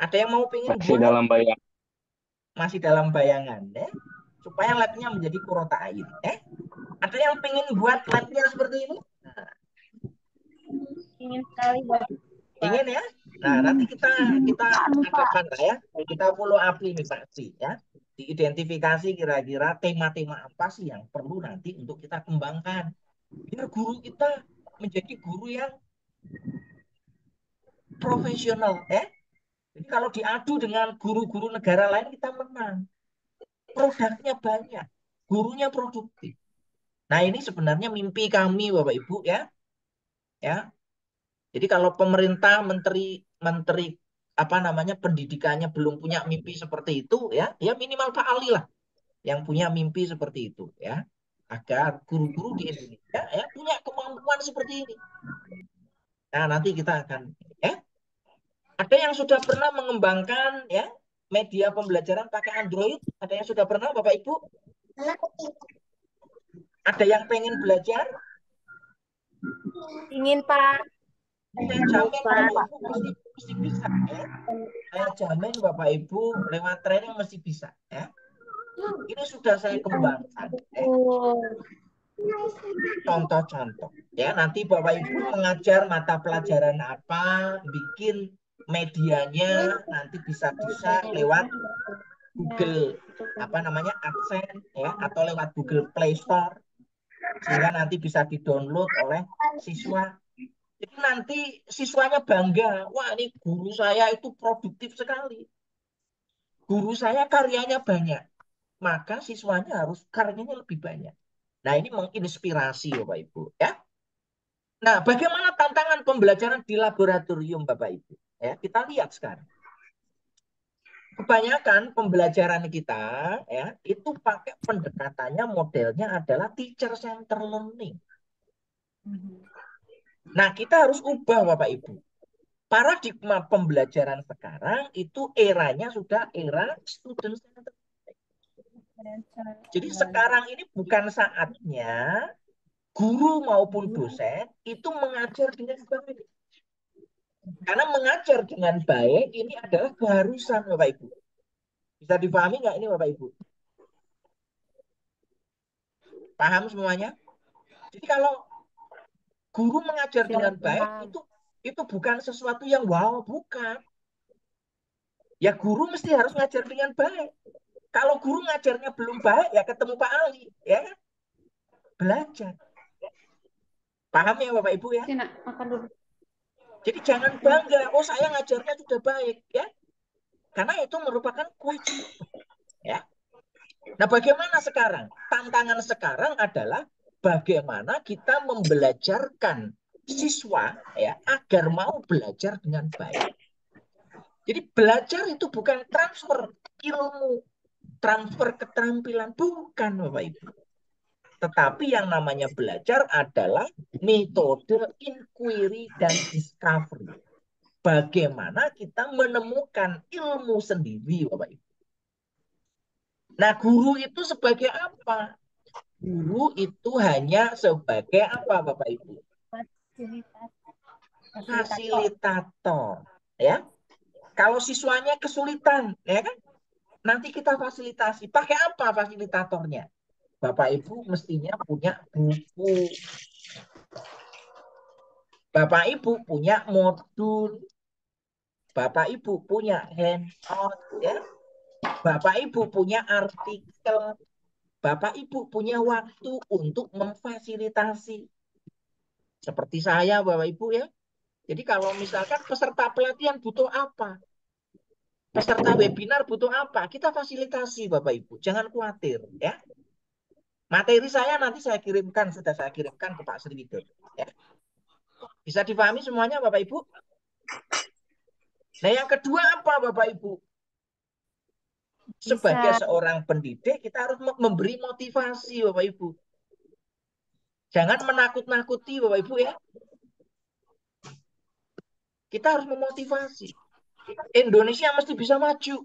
Ada yang mau pengen Masih buat? dalam bayang. Masih dalam bayangan, ya. Supaya labnya menjadi kurota air, ya. Ada yang pengen buat labnya seperti ini? Nah, Ingin sekali, Pak. ingin, ya? Nah, nanti kita adakan lah, ya. Kita follow up ini pasti, ya. Diidentifikasi kira-kira tema-tema apa sih yang perlu nanti untuk kita kembangkan. Biar guru kita menjadi guru yang profesional, ya. Jadi kalau diadu dengan guru-guru negara lain kita menang. Produknya banyak, gurunya produktif. Nah, ini sebenarnya mimpi kami, Bapak Ibu, ya. Ya. Jadi kalau pemerintah, menteri apa namanya pendidikannya belum punya mimpi seperti itu, ya, ya minimal Pak Ali lah yang punya mimpi seperti itu, ya, agar guru-guru di Indonesia ya punya kemampuan seperti ini. Nah, nanti kita akan, ya, ada yang sudah pernah mengembangkan, ya, media pembelajaran pakai Android, ada yang sudah pernah, Bapak Ibu? Ada yang pengen belajar? Ingin, Pak. Saya jamin Pak. Bapak Ibu mesti bisa ya. Saya jamin Bapak Ibu lewat training mesti bisa ya. Ini sudah saya kembangkan ya. Contoh-contoh ya. Nanti Bapak Ibu mengajar mata pelajaran apa, bikin medianya nanti bisa lewat Google AdSense ya, atau lewat Google Play Store, sehingga nanti bisa didownload oleh siswa. Jadi nanti siswanya bangga, wah ini guru saya itu produktif sekali, guru saya karyanya banyak, maka siswanya harus karyanya lebih banyak. Nah, ini menginspirasi Bapak Ibu ya. Nah, bagaimana tantangan pembelajaran di laboratorium Bapak Ibu ya, kita lihat sekarang. Kebanyakan pembelajaran kita ya itu pakai pendekatannya, modelnya adalah teacher center learning. Nah, kita harus ubah Bapak Ibu. Paradigma pembelajaran sekarang itu eranya sudah era student center. Jadi sekarang ini bukan saatnya guru maupun dosen itu mengajar dengan baik. Karena mengajar dengan baik ini adalah keharusan Bapak Ibu. Bisa dipahami nggak ini Bapak Ibu? Paham semuanya? Jadi kalau guru mengajar dengan baik itu bukan sesuatu yang wow, bukan. Ya guru mesti harus ngajar dengan baik. Kalau guru ngajarnya belum baik, ya ketemu Pak Ali, ya kan? Belajar. Paham ya Bapak Ibu ya? Jadi jangan bangga, oh saya ngajarnya sudah baik, ya. Karena itu merupakan kewajiban, ya. Nah, bagaimana sekarang? Tantangan sekarang adalah bagaimana kita membelajarkan siswa ya agar mau belajar dengan baik. Jadi belajar itu bukan transfer ilmu, transfer keterampilan, bukan Bapak Ibu. Tetapi yang namanya belajar adalah metode inquiry dan discovery. Bagaimana kita menemukan ilmu sendiri, Bapak Ibu. Nah, guru itu sebagai apa? Guru itu hanya sebagai apa, Bapak Ibu? Fasilitator. Ya. Kalau siswanya kesulitan, ya kan? Nanti kita fasilitasi. Pakai apa fasilitatornya? Bapak Ibu mestinya punya buku. Bapak Ibu punya modul. Bapak Ibu punya handout, ya. Bapak Ibu punya artikel. Bapak Ibu punya waktu untuk memfasilitasi. Seperti saya, Bapak Ibu ya. Jadi kalau misalkan peserta pelatihan butuh apa? Peserta webinar butuh apa? Kita fasilitasi, Bapak Ibu. Jangan khawatir, ya. Materi saya nanti saya kirimkan, sudah saya kirimkan ke Pak Sri Widodo. Ya. Bisa dipahami semuanya Bapak Ibu? Nah yang kedua apa Bapak Ibu? Sebagai seorang pendidik kita harus memberi motivasi Bapak Ibu. Jangan menakut-nakuti Bapak Ibu ya. Kita harus memotivasi. Indonesia mesti bisa maju.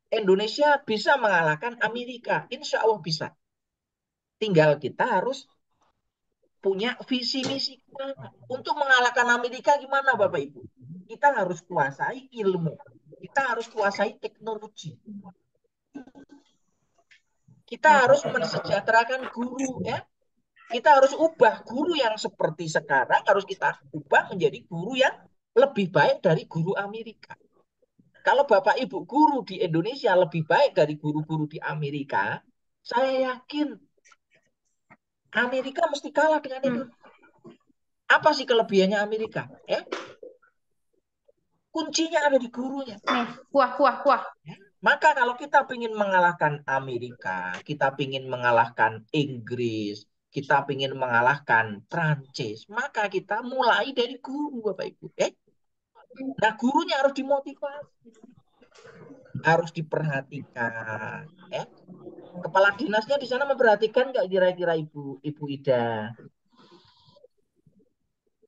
Indonesia bisa mengalahkan Amerika. Insya Allah bisa. Tinggal kita harus punya visi misi untuk mengalahkan Amerika gimana Bapak Ibu? Kita harus kuasai ilmu. Kita harus kuasai teknologi. Kita harus mensejahterakan guru ya. Kita harus ubah guru yang seperti sekarang harus kita ubah menjadi guru yang lebih baik dari guru Amerika. Kalau Bapak Ibu guru di Indonesia lebih baik dari guru-guru di Amerika, saya yakin Amerika mesti kalah dengan Indonesia. Apa sih kelebihannya Amerika? Ya? Kuncinya ada di gurunya. Kuah. Maka kalau kita ingin mengalahkan Amerika, kita ingin mengalahkan Inggris, kita ingin mengalahkan Prancis, maka kita mulai dari guru, Bapak Ibu. Nah, gurunya harus dimotivasi, harus diperhatikan. Kepala dinasnya di sana memperhatikan nggak kira-kira Ibu Ida?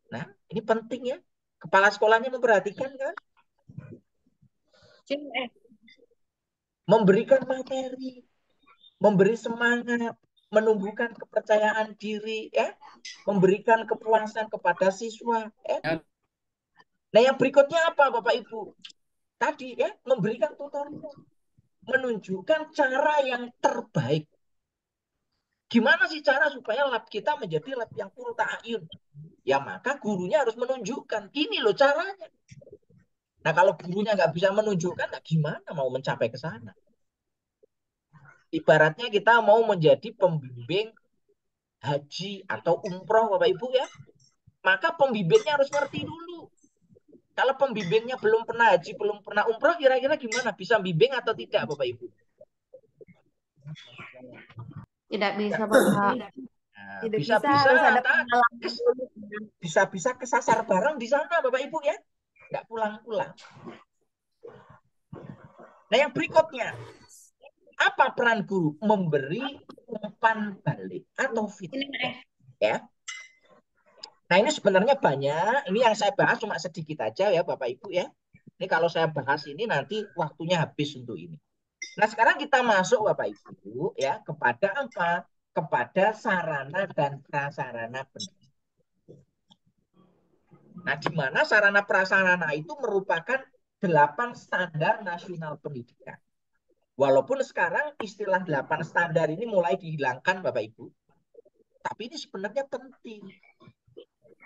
Nah, ini penting ya. Kepala sekolahnya memperhatikan kan? Memberikan materi, memberi semangat, menumbuhkan kepercayaan diri, ya, memberikan kepuasan kepada siswa. Ya. Nah, yang berikutnya apa, Bapak Ibu? Tadi ya, memberikan tutorial, menunjukkan cara yang terbaik. Gimana sih cara supaya lab kita menjadi lab yang full ta'ayun? Ya maka gurunya harus menunjukkan, ini loh caranya. Nah kalau gurunya nggak bisa menunjukkan, nah gimana mau mencapai ke sana? Ibaratnya kita mau menjadi pembimbing haji atau umroh, Bapak Ibu ya, maka pembimbingnya harus ngerti dulu. Kalau pembimbingnya belum pernah haji, belum pernah umroh, kira-kira gimana? Bisa bimbing atau tidak, Bapak Ibu? Tidak bisa, Bapak. Nah, Tidak bisa, bisa-bisa, harus ada tak? pengalaman dulu. Bisa-bisa kesasar bareng di sana, Bapak Ibu ya. Nggak pulang-pulang. Nah, yang berikutnya, apa peran guru? Memberi umpan balik atau feedback. Ya. Nah, ini sebenarnya banyak. Ini yang saya bahas cuma sedikit aja ya, Bapak Ibu ya. Ini kalau saya bahas ini nanti waktunya habis untuk ini. Nah, sekarang kita masuk Bapak Ibu ya kepada apa? Kepada sarana dan prasarana pendidikan. Nah, di mana sarana prasarana itu merupakan 8 standar nasional pendidikan. Walaupun sekarang istilah 8 standar ini mulai dihilangkan Bapak Ibu. Tapi ini sebenarnya penting.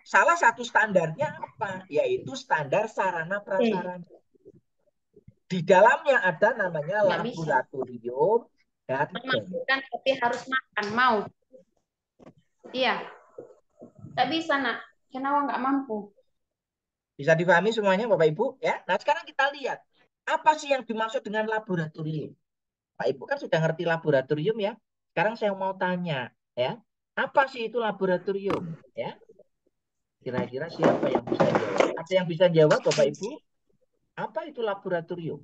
Salah satu standarnya apa? Yaitu standar sarana prasarana. Di dalamnya ada namanya laboratorium dan Kan tapi harus makan, mau. Iya. Tak bisa, Nak. Kenapa nggak mampu? Bisa dipahami semuanya Bapak Ibu ya. Nah, sekarang kita lihat apa sih yang dimaksud dengan laboratorium. Pak Ibu kan sudah ngerti laboratorium ya. Sekarang saya mau tanya ya. Apa sih itu laboratorium ya? Kira-kira siapa yang bisa jawab? Ada yang bisa jawab Bapak Ibu? Apa itu laboratorium?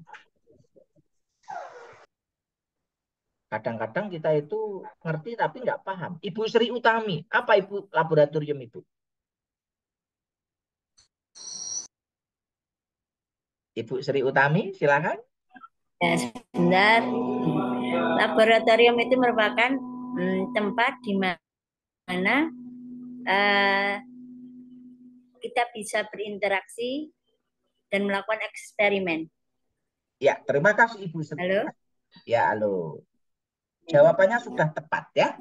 Kadang-kadang kita itu ngerti tapi nggak paham. Ibu Sri Utami, apa Ibu laboratorium itu? Ibu Sri Utami, silakan. Ya, sebentar. Laboratorium itu merupakan tempat di mana kita bisa berinteraksi dan melakukan eksperimen. Ya, terima kasih Ibu Sri. Halo? Ya, halo. Jawabannya sudah tepat ya.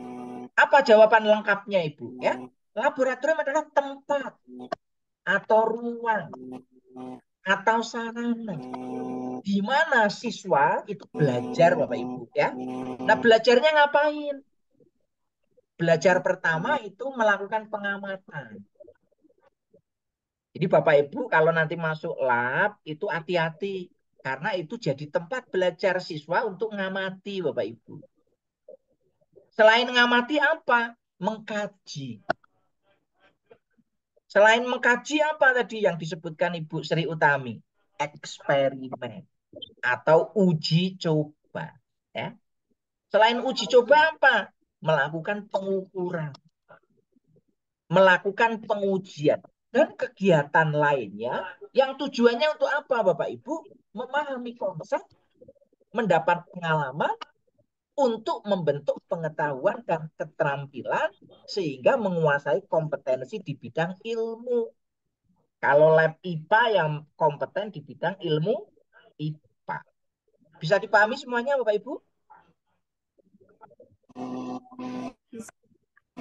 Apa jawaban lengkapnya Ibu ya? Laboratorium adalah tempat atau ruang atau sarana di mana siswa itu belajar Bapak Ibu ya. Nah, belajarnya ngapain? Belajar pertama itu melakukan pengamatan. Jadi Bapak Ibu kalau nanti masuk lab itu hati-hati karena itu jadi tempat belajar siswa untuk ngamati Bapak Ibu. Selain ngamati apa? Mengkaji. Selain mengkaji apa tadi yang disebutkan Ibu Sri Utami? Eksperimen atau uji coba. Ya. Selain uji coba apa? Melakukan pengukuran. Melakukan pengujian. Dan kegiatan lainnya yang tujuannya untuk apa Bapak Ibu? Memahami konsep, mendapat pengalaman, untuk membentuk pengetahuan dan keterampilan sehingga menguasai kompetensi di bidang ilmu. Kalau lab IPA yang kompeten di bidang ilmu IPA. Bisa dipahami semuanya Bapak Ibu?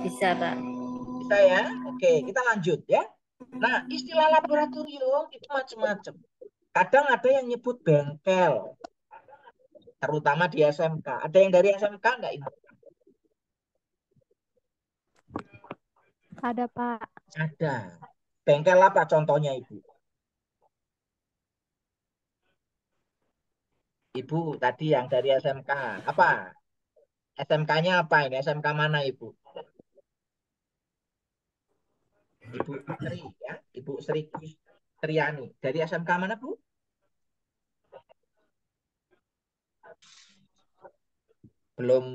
Bisa, Pak. Bisa ya? Oke, kita lanjut ya. Nah, istilah laboratorium itu macam-macam. Kadang ada yang nyebut bengkel. Terutama di SMK. Ada yang dari SMK enggak ini? Ada, Pak. Ada. Bengkel apa contohnya Ibu? Ibu tadi yang dari SMK. Apa? SMK-nya apa ini? SMK mana Ibu? Ibu Sri ya. Ibu Sri Triani. Dari SMK mana Bu? Belum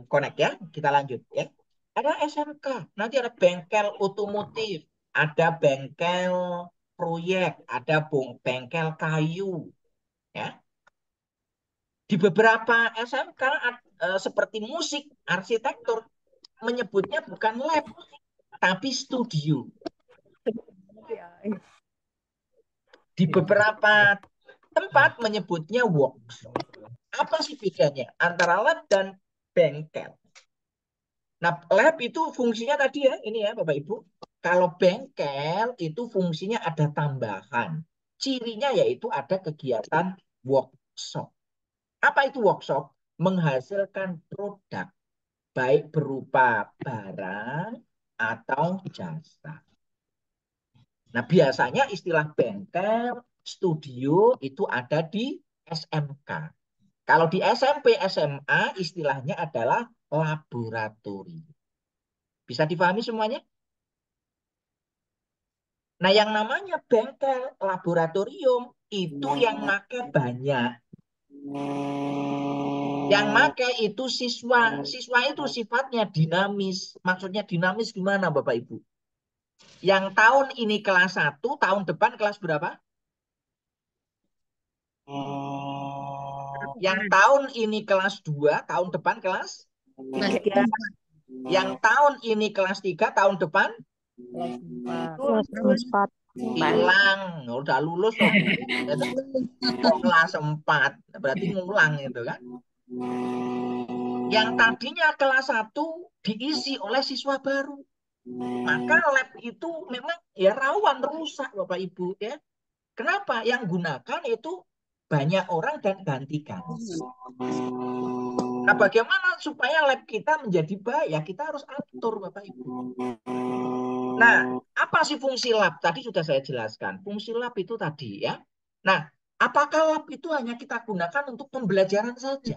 connect ya. Kita lanjut ya. Ada SMK. Nanti ada bengkel otomotif. Ada bengkel proyek. Ada bengkel kayu. Ya. Di beberapa SMK seperti musik, arsitektur, menyebutnya bukan lab, tapi studio. Di beberapa tempat menyebutnya workshop. Apa sih bedanya antara lab dan bengkel? Nah, lab itu fungsinya tadi ya, ini ya Bapak Ibu. Kalau bengkel itu fungsinya ada tambahan. Cirinya yaitu ada kegiatan workshop. Apa itu workshop? Menghasilkan produk, baik berupa barang atau jasa. Nah, biasanya istilah bengkel, studio itu ada di SMK. Kalau di SMP, SMA istilahnya adalah laboratorium. Bisa dipahami semuanya? Nah, yang namanya bengkel, laboratorium, itu yang make banyak. Yang make itu siswa. Siswa itu sifatnya dinamis. Maksudnya dinamis gimana Bapak Ibu? Yang tahun ini kelas 1, tahun depan kelas berapa? Yang tahun ini kelas 2, tahun depan kelas? Yang tahun ini kelas 3, tahun depan? Kelas 4. Hilang. Udah lulus loh, Bu. Kok kelas 4? Berarti ngulang itu kan? Yang tadinya kelas 1 diisi oleh siswa baru. Maka lab itu memang ya rawan rusak Bapak Ibu ya. Kenapa? Yang gunakan itu banyak orang dan gantikan. Nah, bagaimana supaya lab kita menjadi baik? Ya kita harus atur Bapak Ibu. Nah, apa sih fungsi lab? Tadi sudah saya jelaskan. Fungsi lab itu tadi ya. Nah, apakah lab itu hanya kita gunakan untuk pembelajaran saja?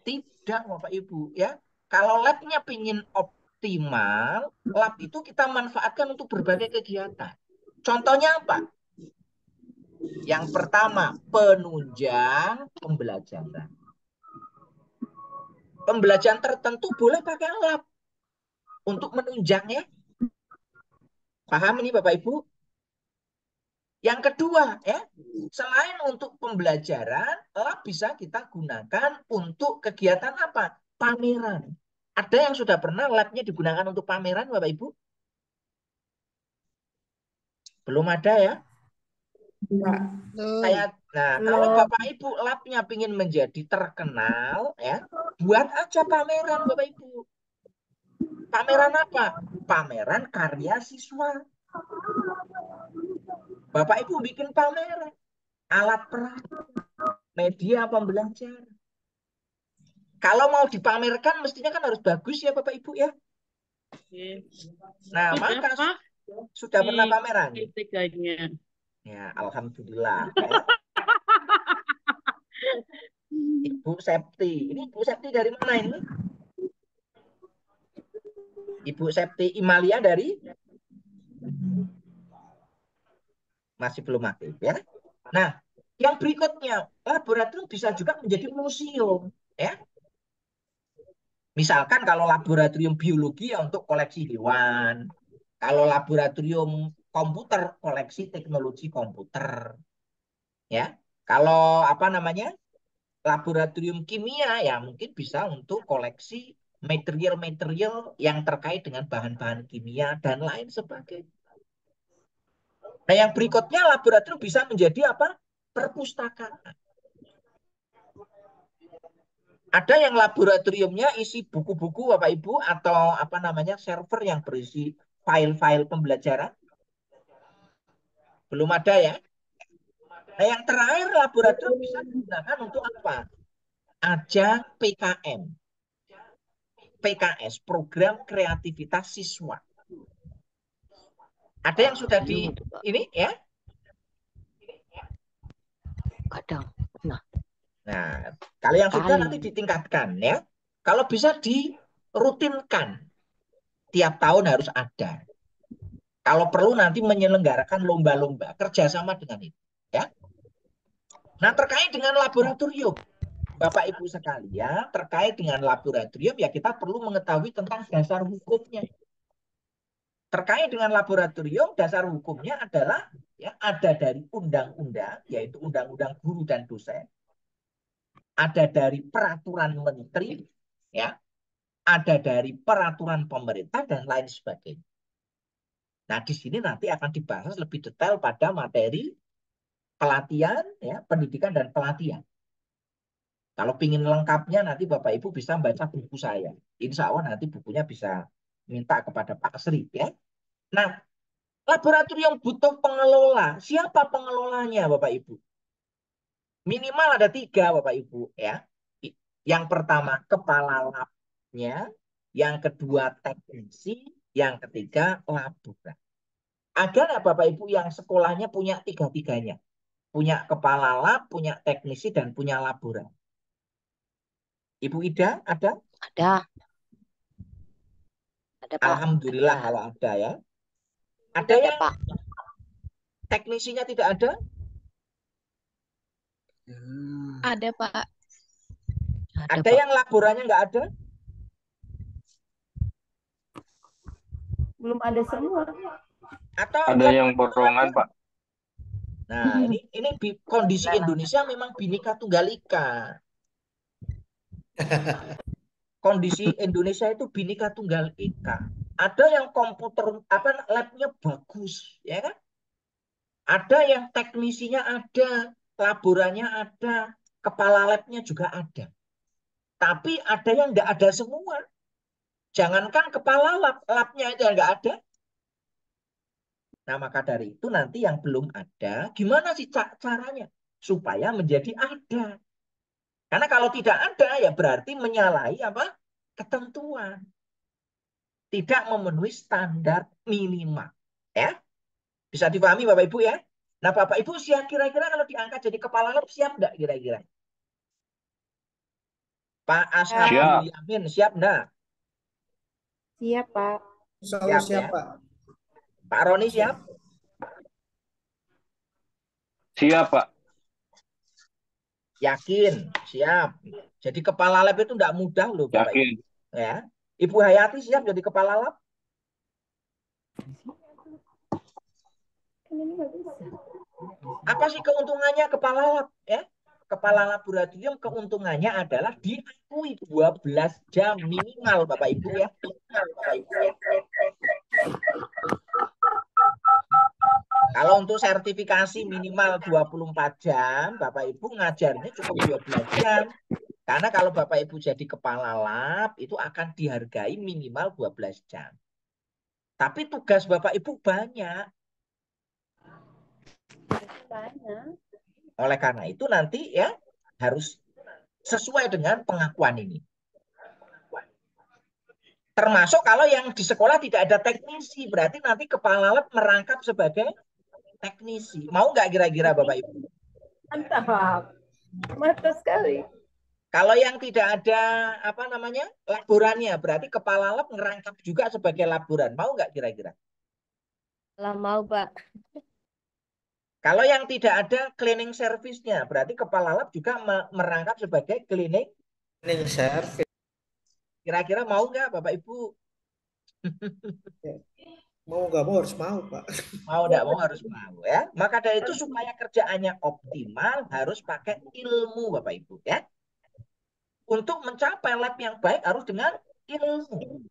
Tidak Bapak Ibu ya. Kalau labnya ingin optimal, lab itu kita manfaatkan untuk berbagai kegiatan. Contohnya apa? Yang pertama, penunjang pembelajaran. Pembelajaran tertentu boleh pakai lab untuk menunjangnya. Paham ini Bapak Ibu? Yang kedua, ya, selain untuk pembelajaran, lab bisa kita gunakan untuk kegiatan apa? Pameran. Ada yang sudah pernah labnya digunakan untuk pameran, Bapak Ibu? Belum ada ya? Kalau Bapak Ibu labnya ingin menjadi terkenal, ya, buat aja pameran, Bapak Ibu. Pameran apa? Pameran karya siswa. Bapak Ibu bikin pameran, alat peraga, media pembelajaran. Kalau mau dipamerkan, mestinya kan harus bagus ya Bapak Ibu ya. Nah, maka sudah pernah pameran? Ya, alhamdulillah. Ya. Ibu Septi. Ini Ibu Septi dari mana ini? Ibu Septi Imalia dari? Masih belum aktif ya. Nah, yang berikutnya, laboratorium bisa juga menjadi museum. Ya. Misalkan kalau laboratorium biologi ya untuk koleksi hewan. Kalau laboratorium komputer, koleksi teknologi komputer. Ya. Kalau apa namanya? Laboratorium kimia ya mungkin bisa untuk koleksi material-material yang terkait dengan bahan-bahan kimia dan lain sebagainya. Nah, yang berikutnya laboratorium bisa menjadi apa? Perpustakaan. Ada yang laboratoriumnya isi buku-buku Bapak Ibu atau apa namanya server yang berisi file-file pembelajaran? Belum ada ya? Nah, yang terakhir laboratorium bisa digunakan untuk apa? Ada PKM. PKS, program kreativitas siswa. Ada yang sudah di ini ya? Kadang. Nah, kalau yang sudah nanti ditingkatkan ya. Kalau bisa dirutinkan. Tiap tahun harus ada. Kalau perlu nanti menyelenggarakan lomba-lomba kerjasama dengan itu. Ya. Nah, terkait dengan laboratorium. Bapak Ibu sekalian, terkait dengan laboratorium ya kita perlu mengetahui tentang dasar hukumnya. Terkait dengan laboratorium, dasar hukumnya adalah ya ada dari undang-undang, yaitu undang-undang guru dan dosen. Ada dari peraturan menteri, ya. ada dari peraturan pemerintah dan lain sebagainya. Nah, di sini nanti akan dibahas lebih detail pada materi pelatihan, ya, pendidikan dan pelatihan. Kalau ingin lengkapnya nanti Bapak Ibu bisa baca buku saya. Insya Allah nanti bukunya bisa minta kepada Pak Sri, ya. Nah, laboratorium butuh pengelola. Siapa pengelolanya, Bapak Ibu? Minimal ada 3, Bapak Ibu, ya. Yang pertama kepala labnya, yang kedua teknisi, yang ketiga laboratorium. Ada nggak Bapak Ibu yang sekolahnya punya 3-3-nya? Punya kepala lab, punya teknisi, dan punya laboratorium. Ibu Ida, ada? Ada Pak. Alhamdulillah kalau ada, ya. Ada Ada yang Pak. teknisinya tidak ada? Ada, Pak. Ada Pak. yang laborannya nggak ada? Belum ada semua. Atau Ada yang borongan, Pak. Nah, ini kondisi Indonesia memang Bhinneka Tunggal Ika. Kondisi Indonesia itu Bhinneka Tunggal Ika. Ada yang komputer labnya bagus, ya kan? Ada yang teknisinya ada, laborannya ada, kepala labnya juga ada. Tapi ada yang nggak ada semua. Jangankan kepala labnya itu yang nggak ada. Nah, maka dari itu nanti yang belum ada, gimana sih caranya? Supaya menjadi ada. Karena kalau tidak ada, ya berarti menyalahi ketentuan. Tidak memenuhi standar minimal. Ya, bisa dipahami Bapak Ibu, ya? Nah, Bapak Ibu siap kira-kira kalau diangkat jadi kepala lab siap enggak kira-kira? Pak Ashabul Yamin siap enggak? Siap, Pak. Siap, ya? Pak. Pak Roni siap? Siap, Pak. Yakin, siap. Jadi kepala lab itu enggak mudah loh, Bapak Yakin. Ibu. Ya. Ibu Hayati siap jadi kepala lab? Apa sih keuntungannya kepala lab, ya? Kepala laboratorium keuntungannya adalah diakui 12 jam minimal, Bapak Ibu, ya. Kalau untuk sertifikasi minimal 24 jam, Bapak Ibu ngajarnya cukup 12 jam. Karena kalau Bapak Ibu jadi kepala lab, itu akan dihargai minimal 12 jam. Tapi tugas Bapak Ibu banyak. Oleh karena itu nanti ya harus sesuai dengan pengakuan ini. Termasuk kalau yang di sekolah tidak ada teknisi, berarti nanti kepala lab merangkap sebagai teknisi. Mau nggak kira-kira Bapak Ibu? Mantap. Mantap sekali. Kalau yang tidak ada laborannya, berarti kepala lab merangkap juga sebagai laboran. Mau nggak kira-kira? Mau, Pak. Kalau yang tidak ada cleaning service-nya, berarti kepala lab juga merangkap sebagai cleaning service. Kira-kira mau nggak Bapak Ibu? Mau nggak mau harus mau, Pak. Mau nggak mau harus mau, ya. Maka dari itu supaya kerjaannya optimal harus pakai ilmu Bapak Ibu, ya. Untuk mencapai lab yang baik harus dengan ilmu.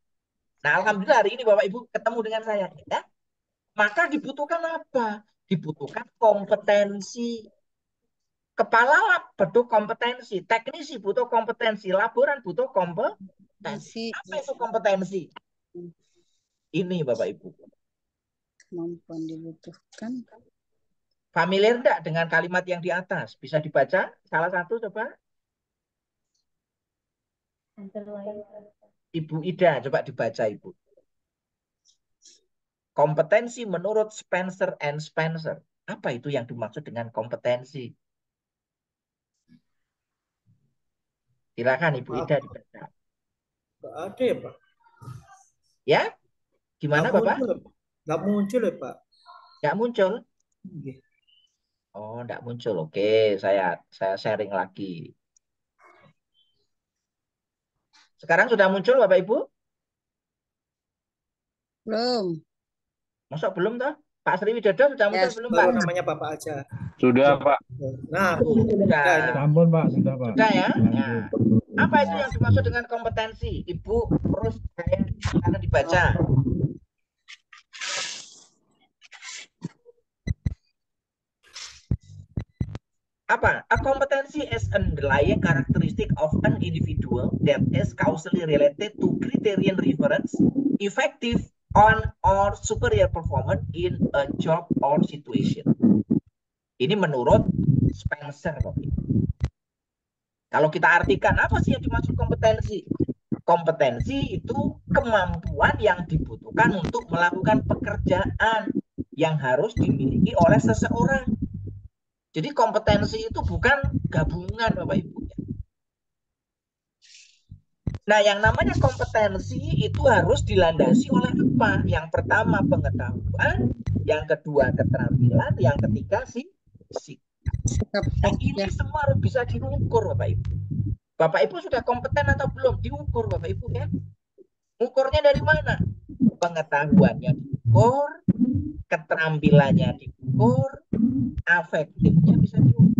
Nah, alhamdulillah hari ini Bapak Ibu ketemu dengan saya, ya. Maka dibutuhkan apa? Dibutuhkan kompetensi. Kepala lab butuh kompetensi, teknisi butuh kompetensi, laboran butuh kompetensi. Apa itu kompetensi? Ini Bapak Ibu. Kemampuan dibutuhkan. Familiar enggak dengan kalimat yang di atas? Bisa dibaca salah satu coba? Ibu Ida, coba dibaca Ibu. Kompetensi menurut Spencer and Spencer. Apa itu yang dimaksud dengan kompetensi? Silakan Ibu Ida dibaca. Nggak ada ya, Pak? Ya? Gimana Bapak? Nggak muncul ya, Pak? Nggak muncul? Iya. Oh, nggak muncul. Oke, saya sharing lagi. Sekarang sudah muncul Bapak Ibu? Belum. Masa belum toh? Pak Sriwidodo sudah Ya, muncul belum, Pak? Baru namanya Bapak aja. Sudah, Pak. Nah, Bu. Sudah. Udah ini, Pak. Sampun Pak, sudah Pak. Sudah ya? Ya. Lanjut. Apa itu yang dimaksud dengan kompetensi? Ibu terus saya akan dibaca. Apa? A competency is underlying characteristic of an individual that is causally related to criterion reference, effective on or superior performance in a job or situation. Ini menurut Spencer. Kalau kita artikan apa sih yang dimaksud kompetensi? Kompetensi itu kemampuan yang dibutuhkan untuk melakukan pekerjaan yang harus dimiliki oleh seseorang. Jadi kompetensi itu bukan gabungan, Bapak Ibu. Nah, yang namanya kompetensi itu harus dilandasi oleh apa? Yang pertama pengetahuan, yang kedua keterampilan, yang ketiga sikap. Nah, ini semua harus bisa diukur, Bapak Ibu. Bapak Ibu sudah kompeten atau belum? Diukur, Bapak Ibu ya. Ukurnya dari mana? Pengetahuannya diukur, keterampilannya diukur, afektifnya bisa diukur.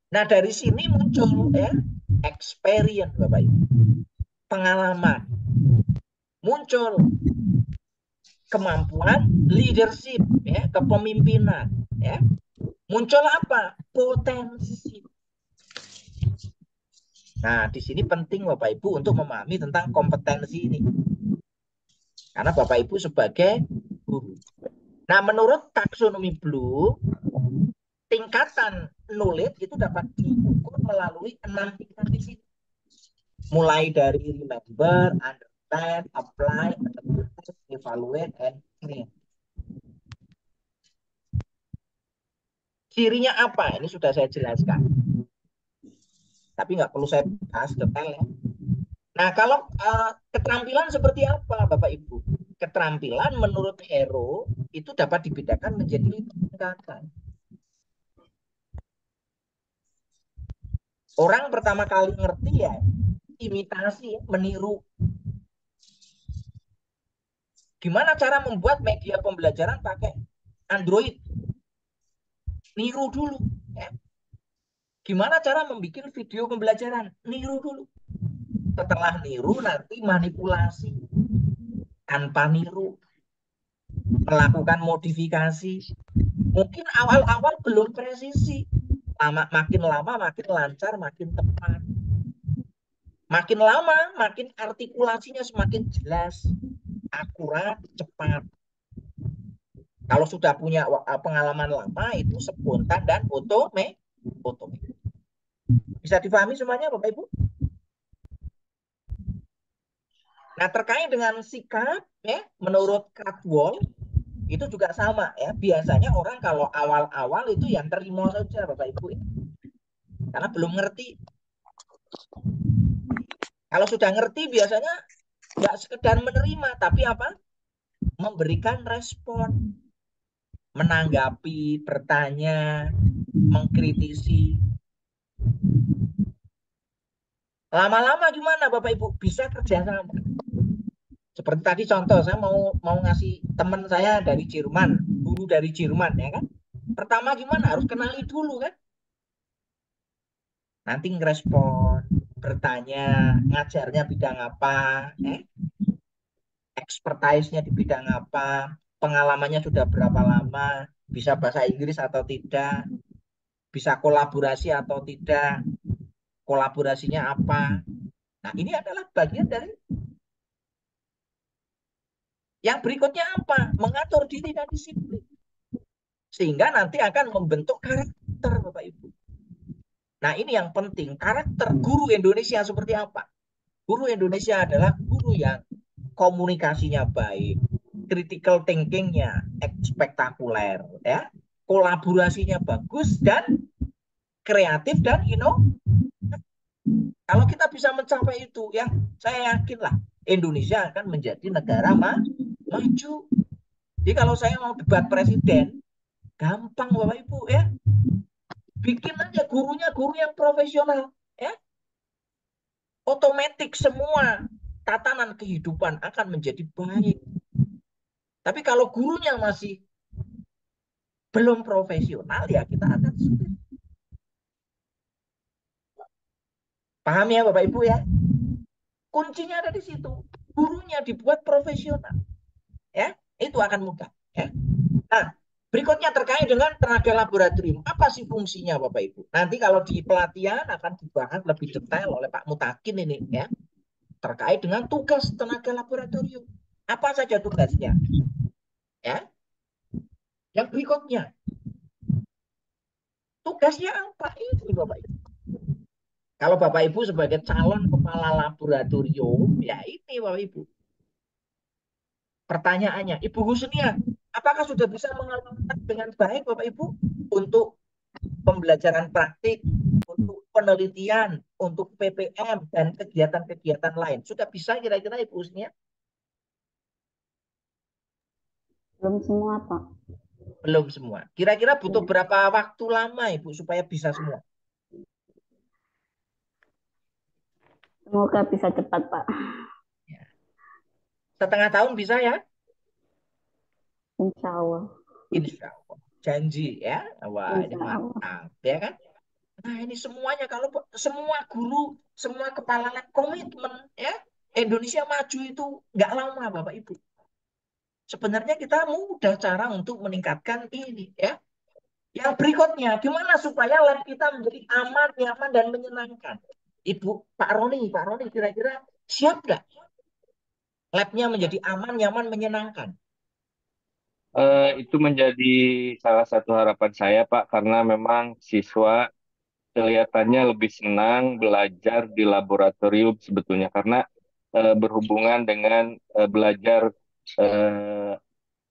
Nah, dari sini muncul ya experience, Bapak Ibu. Pengalaman. Muncul kemampuan leadership ya, kepemimpinan ya. Muncul apa? Potensi. Nah, di sini penting Bapak Ibu untuk memahami tentang kompetensi ini. Karena Bapak Ibu sebagai guru. Nah, menurut taksonomi Bloom, tingkatan knowledge itu dapat diukur melalui 6 tingkat di sini. Mulai dari remember, understand, apply, evaluate, and create. Cirinya apa? Ini sudah saya jelaskan. Tapi nggak perlu saya bahas detail ya. Nah, kalau keterampilan seperti apa, Bapak Ibu? Keterampilan menurut Hero itu dapat dibedakan menjadi 5 tingkatan. Orang pertama kali ngerti ya, imitasi, meniru. Gimana cara membuat media pembelajaran pakai Android? Niru dulu. Ya. Gimana cara membuat video pembelajaran? Niru dulu. Setelah niru nanti manipulasi. Tanpa niru. Melakukan modifikasi. Mungkin awal-awal belum presisi. Makin lama makin lancar, makin tepat. Makin lama makin artikulasinya semakin jelas, akurat, cepat. Kalau sudah punya pengalaman lama itu spontan dan otomatis. Bisa dipahami semuanya Bapak Ibu? Nah, terkait dengan sikap ya, menurut Cradwell itu juga sama ya. Biasanya orang kalau awal-awal itu yang terima saja Bapak Ibu ya. Karena belum ngerti. Kalau sudah ngerti biasanya nggak sekedar menerima, tapi apa? Memberikan respon. Menanggapi, bertanya, mengkritisi. Lama-lama gimana Bapak Ibu? Bisa kerjasama. Seperti tadi contoh, saya mau ngasih teman saya dari Jerman, guru dari Jerman ya kan. Pertama gimana? Harus kenali dulu kan. Nanti ngerespon, bertanya, ngajarnya bidang apa, expertise-nya di bidang apa, pengalamannya sudah berapa lama, bisa bahasa Inggris atau tidak, bisa kolaborasi atau tidak, kolaborasinya apa. Nah, ini adalah bagian dari yang berikutnya apa? Mengatur diri dan disiplin. Sehingga nanti akan membentuk karakter, Bapak Ibu. Nah, ini yang penting. Karakter guru Indonesia seperti apa? Guru Indonesia adalah guru yang komunikasinya baik, critical thinking-nya spektakuler, ya, kolaborasinya bagus dan kreatif dan kalau kita bisa mencapai itu, ya, saya yakinlah Indonesia akan menjadi negara maju. Jadi kalau saya mau debat presiden, gampang Bapak Ibu ya, bikin aja gurunya guru yang profesional, ya, otomatis semua tatanan kehidupan akan menjadi baik. Tapi kalau gurunya masih belum profesional, ya kita akan sulit. Paham ya Bapak Ibu ya? Kuncinya ada di situ. Gurunya dibuat profesional. Ya, itu akan mudah. Ya. Nah, berikutnya terkait dengan tenaga laboratorium. Apa sih fungsinya Bapak Ibu? Nanti kalau di pelatihan akan dibahas lebih detail oleh Pak Mutakin ini ya. Terkait dengan tugas tenaga laboratorium. Apa saja tugasnya? Ya. Yang berikutnya. Tugasnya apa ini Bapak Ibu? Kalau Bapak Ibu sebagai calon kepala laboratorium, ya ini Bapak Ibu. Pertanyaannya, Ibu Husnia, apakah sudah bisa mengelola dengan baik Bapak Ibu untuk pembelajaran praktik, untuk penelitian, untuk PPM, dan kegiatan-kegiatan lain? Sudah bisa kira-kira Ibu Husnia? Belum semua, Pak. Belum semua. Kira-kira butuh berapa waktu lama Ibu supaya bisa semua? Semoga bisa cepat, Pak. Ya. Setengah tahun bisa ya? Insya Allah. Insya Allah. Janji ya. Wah, ini Insya Allah. mantap. Ya kan? Nah, ini semuanya kalau semua guru, semua kepala lab komitmen ya, Indonesia maju itu nggak lama Bapak Ibu. Sebenarnya kita mudah cara untuk meningkatkan ini ya. Yang berikutnya, gimana supaya lab kita menjadi aman, nyaman dan menyenangkan? Pak Roni kira-kira siap nggak labnya menjadi aman, nyaman, menyenangkan? Itu menjadi salah satu harapan saya, Pak, karena memang siswa kelihatannya lebih senang belajar di laboratorium sebetulnya, karena berhubungan dengan belajar eh,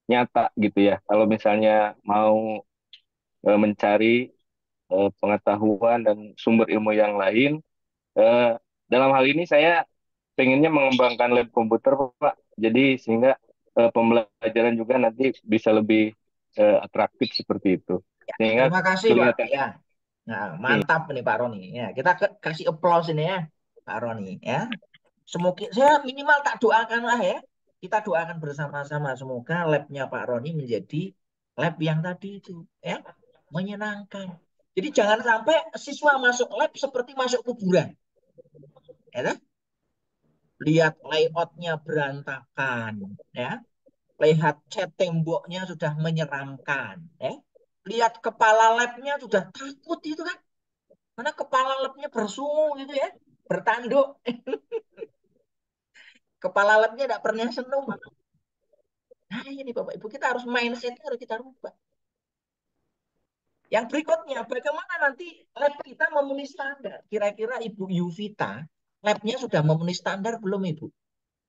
nyata gitu ya. Kalau misalnya mau mencari pengetahuan dan sumber ilmu yang lain, eh, dalam hal ini saya pengennya mengembangkan lab komputer, Pak. Jadi sehingga pembelajaran juga nanti bisa lebih atraktif seperti itu. Ya, Sehingga terima kasih Pak. kelihatan Ya, nah, mantap nih Pak Roni. Ya, kita kasih applause ini ya, Pak Roni. Ya, semoga saya minimal tak doakan lah ya. Kita doakan bersama-sama semoga labnya Pak Roni menjadi lab yang tadi itu ya, menyenangkan. Jadi jangan sampai siswa masuk lab seperti masuk kuburan. Ya, kan? Lihat layoutnya berantakan, ya. Lihat cat temboknya sudah menyeramkan, ya. Lihat kepala labnya sudah takut itu kan. Karena kepala labnya bersungu gitu ya, bertanduk. Kepala labnya tidak pernah senum. Nah ini Bapak Ibu, kita harus mindsetnya harus kita rubah. Yang berikutnya, bagaimana nanti lab kita memenuhi standar? Kira-kira Ibu Yuvita, labnya sudah memenuhi standar belum Ibu?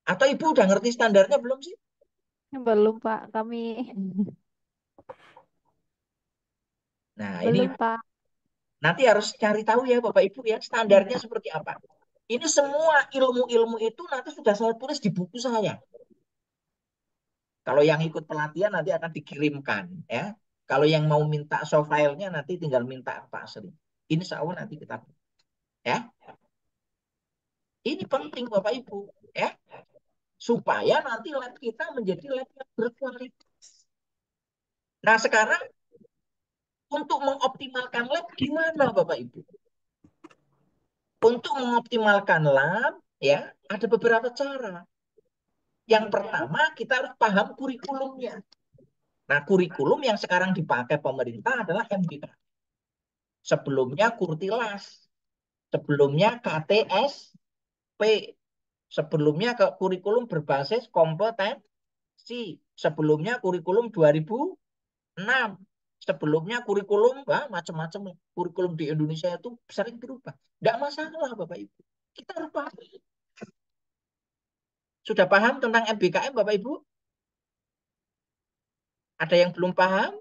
Atau Ibu udah ngerti standarnya belum sih? Belum, Pak. Kami Nah ini belum, Pak. nanti harus cari tahu ya Bapak Ibu ya, standarnya seperti apa. Ini semua ilmu-ilmu itu nanti sudah saya tulis di buku saya. Kalau yang ikut pelatihan nanti akan dikirimkan ya. Kalau yang mau minta soft file-nya nanti tinggal minta Pak Sri. Insya Allah nanti kita ya. Ini penting Bapak Ibu ya. Supaya nanti lab kita menjadi lab yang berkualitas. Nah sekarang untuk mengoptimalkan lab gimana Bapak Ibu? Untuk mengoptimalkan lab ya ada beberapa cara. Yang pertama kita harus paham kurikulumnya. Nah kurikulum yang sekarang dipakai pemerintah adalah MDK. Sebelumnya Kurtilas, sebelumnya KTSP, sebelumnya ke kurikulum berbasis kompetensi, sebelumnya kurikulum 2006, sebelumnya kurikulum macam-macam kurikulum di Indonesia itu sering berubah. Tidak masalah Bapak Ibu. Kita harus paham. Sudah paham tentang MBKM Bapak Ibu? Ada yang belum paham?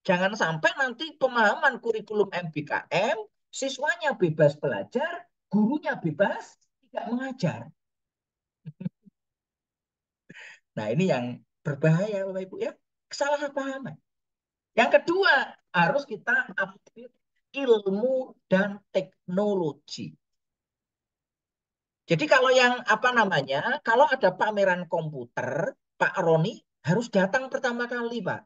Jangan sampai nanti pemahaman kurikulum MBKM, siswanya bebas belajar, gurunya bebas tidak mengajar. Nah ini yang berbahaya Bapak Ibu ya. Kesalahpahaman. Yang kedua, harus kita update ilmu dan teknologi. Jadi kalau yang apa namanya, kalau ada pameran komputer, Pak Roni harus datang pertama kali, Pak.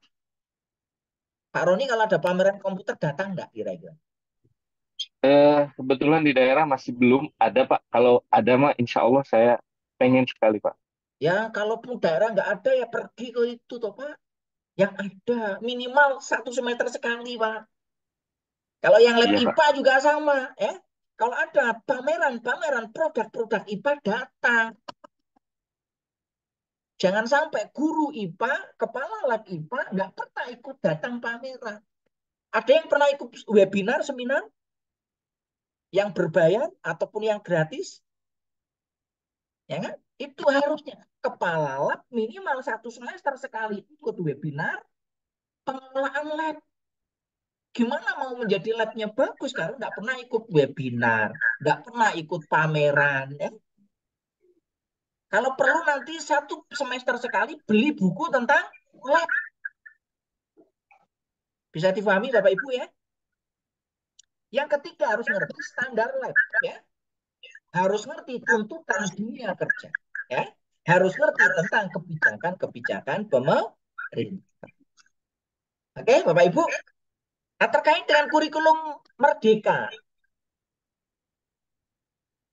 Pak Roni kalau ada pameran komputer datang nggak kira-kira? Kebetulan di daerah masih belum ada, Pak. Kalau ada mah insya Allah saya pengen sekali, Pak. Ya, kalaupun daerah nggak ada ya pergi ke itu toh, Pak. Yang ada minimal 1 semester sekali, Pak. Kalau yang lab Iya, Pak. IPA juga sama, ya. Kalau ada pameran produk-produk IPA datang. Jangan sampai guru IPA, kepala lab IPA nggak pernah ikut datang pameran. Ada yang pernah ikut webinar, seminar yang berbayar ataupun yang gratis, ya kan? Itu harusnya kepala lab minimal 1 semester sekali ikut webinar pengelolaan lab. Gimana mau menjadi labnya bagus kalau nggak pernah ikut webinar, nggak pernah ikut pameran, ya? Kalau perlu nanti 1 semester sekali beli buku tentang lab. Bisa difahami Bapak Ibu ya? Yang ketiga harus ngerti standar lab, ya. Harus ngerti tuntutan dunia kerja, ya. Harus ngerti tentang kebijakan-kebijakan pemerintah. Oke, Bapak Ibu. Nah, terkait dengan kurikulum merdeka.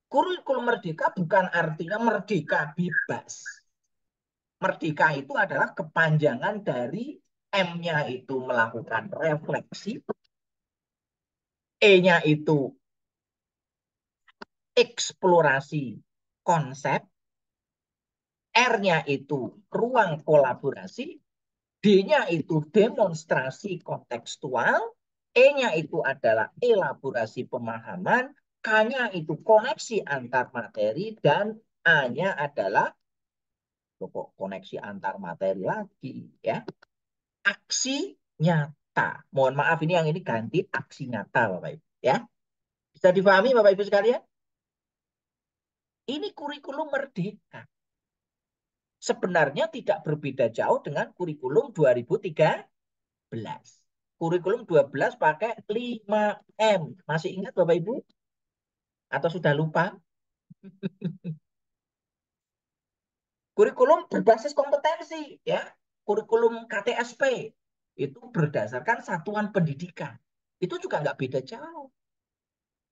Kurikulum merdeka bukan artinya merdeka bebas. Merdeka itu adalah kepanjangan dari M-nya itu melakukan refleksi, E-nya itu eksplorasi konsep, R-nya itu ruang kolaborasi, D-nya itu demonstrasi kontekstual, E-nya itu adalah elaborasi pemahaman, K-nya itu koneksi antar materi, dan A-nya adalah kok koneksi antar materi lagi, ya, aksi nyata. Mohon maaf ini yang ini ganti aksi nyata Bapak Ibu, ya. Bisa dipahami Bapak Ibu sekalian? Ini kurikulum merdeka. Sebenarnya tidak berbeda jauh dengan kurikulum 2013. Kurikulum 12 pakai 5M. Masih ingat Bapak Ibu? Atau sudah lupa? Kurikulum berbasis kompetensi, ya. Kurikulum KTSP itu berdasarkan satuan pendidikan. Itu juga nggak beda jauh.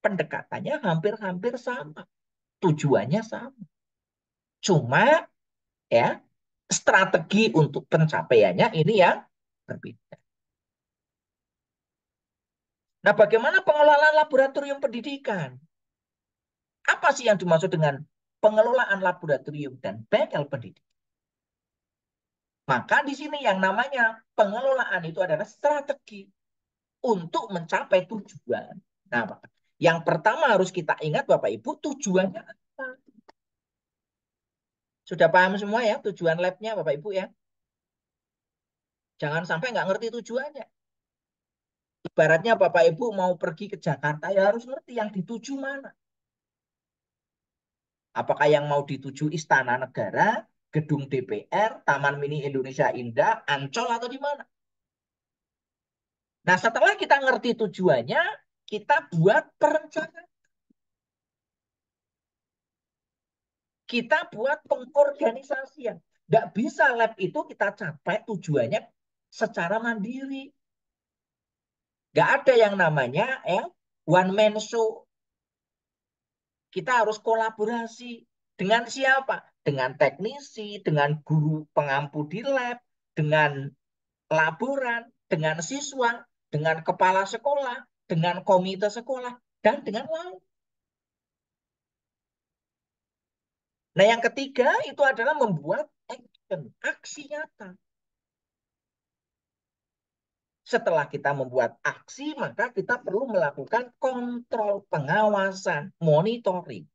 Pendekatannya hampir-hampir sama. Tujuannya sama. Cuma ya strategi untuk pencapaiannya ini yang berbeda. Nah, bagaimana pengelolaan laboratorium pendidikan? Apa sih yang dimaksud dengan pengelolaan laboratorium dan bengkel pendidikan? Maka di sini yang namanya pengelolaan itu adalah strategi untuk mencapai tujuan. Nah, yang pertama harus kita ingat Bapak Ibu, tujuannya apa? Sudah paham semua ya tujuan labnya Bapak Ibu ya? Jangan sampai nggak ngerti tujuannya. Ibaratnya Bapak Ibu mau pergi ke Jakarta ya harus ngerti yang dituju mana. Apakah yang mau dituju Istana Negara, Gedung DPR, Taman Mini Indonesia Indah, Ancol atau di mana? Nah, setelah kita ngerti tujuannya, kita buat perencanaan. Kita buat pengorganisasian. Nggak bisa lab itu kita capai tujuannya secara mandiri. Nggak ada yang namanya one man show. Kita harus kolaborasi. Dengan siapa? Dengan teknisi, dengan guru pengampu di lab, dengan laboran, dengan siswa, dengan kepala sekolah, dengan komite sekolah, dan dengan lain. Nah, yang ketiga itu adalah membuat action, aksi nyata. Setelah kita membuat aksi, maka kita perlu melakukan kontrol, pengawasan, monitoring.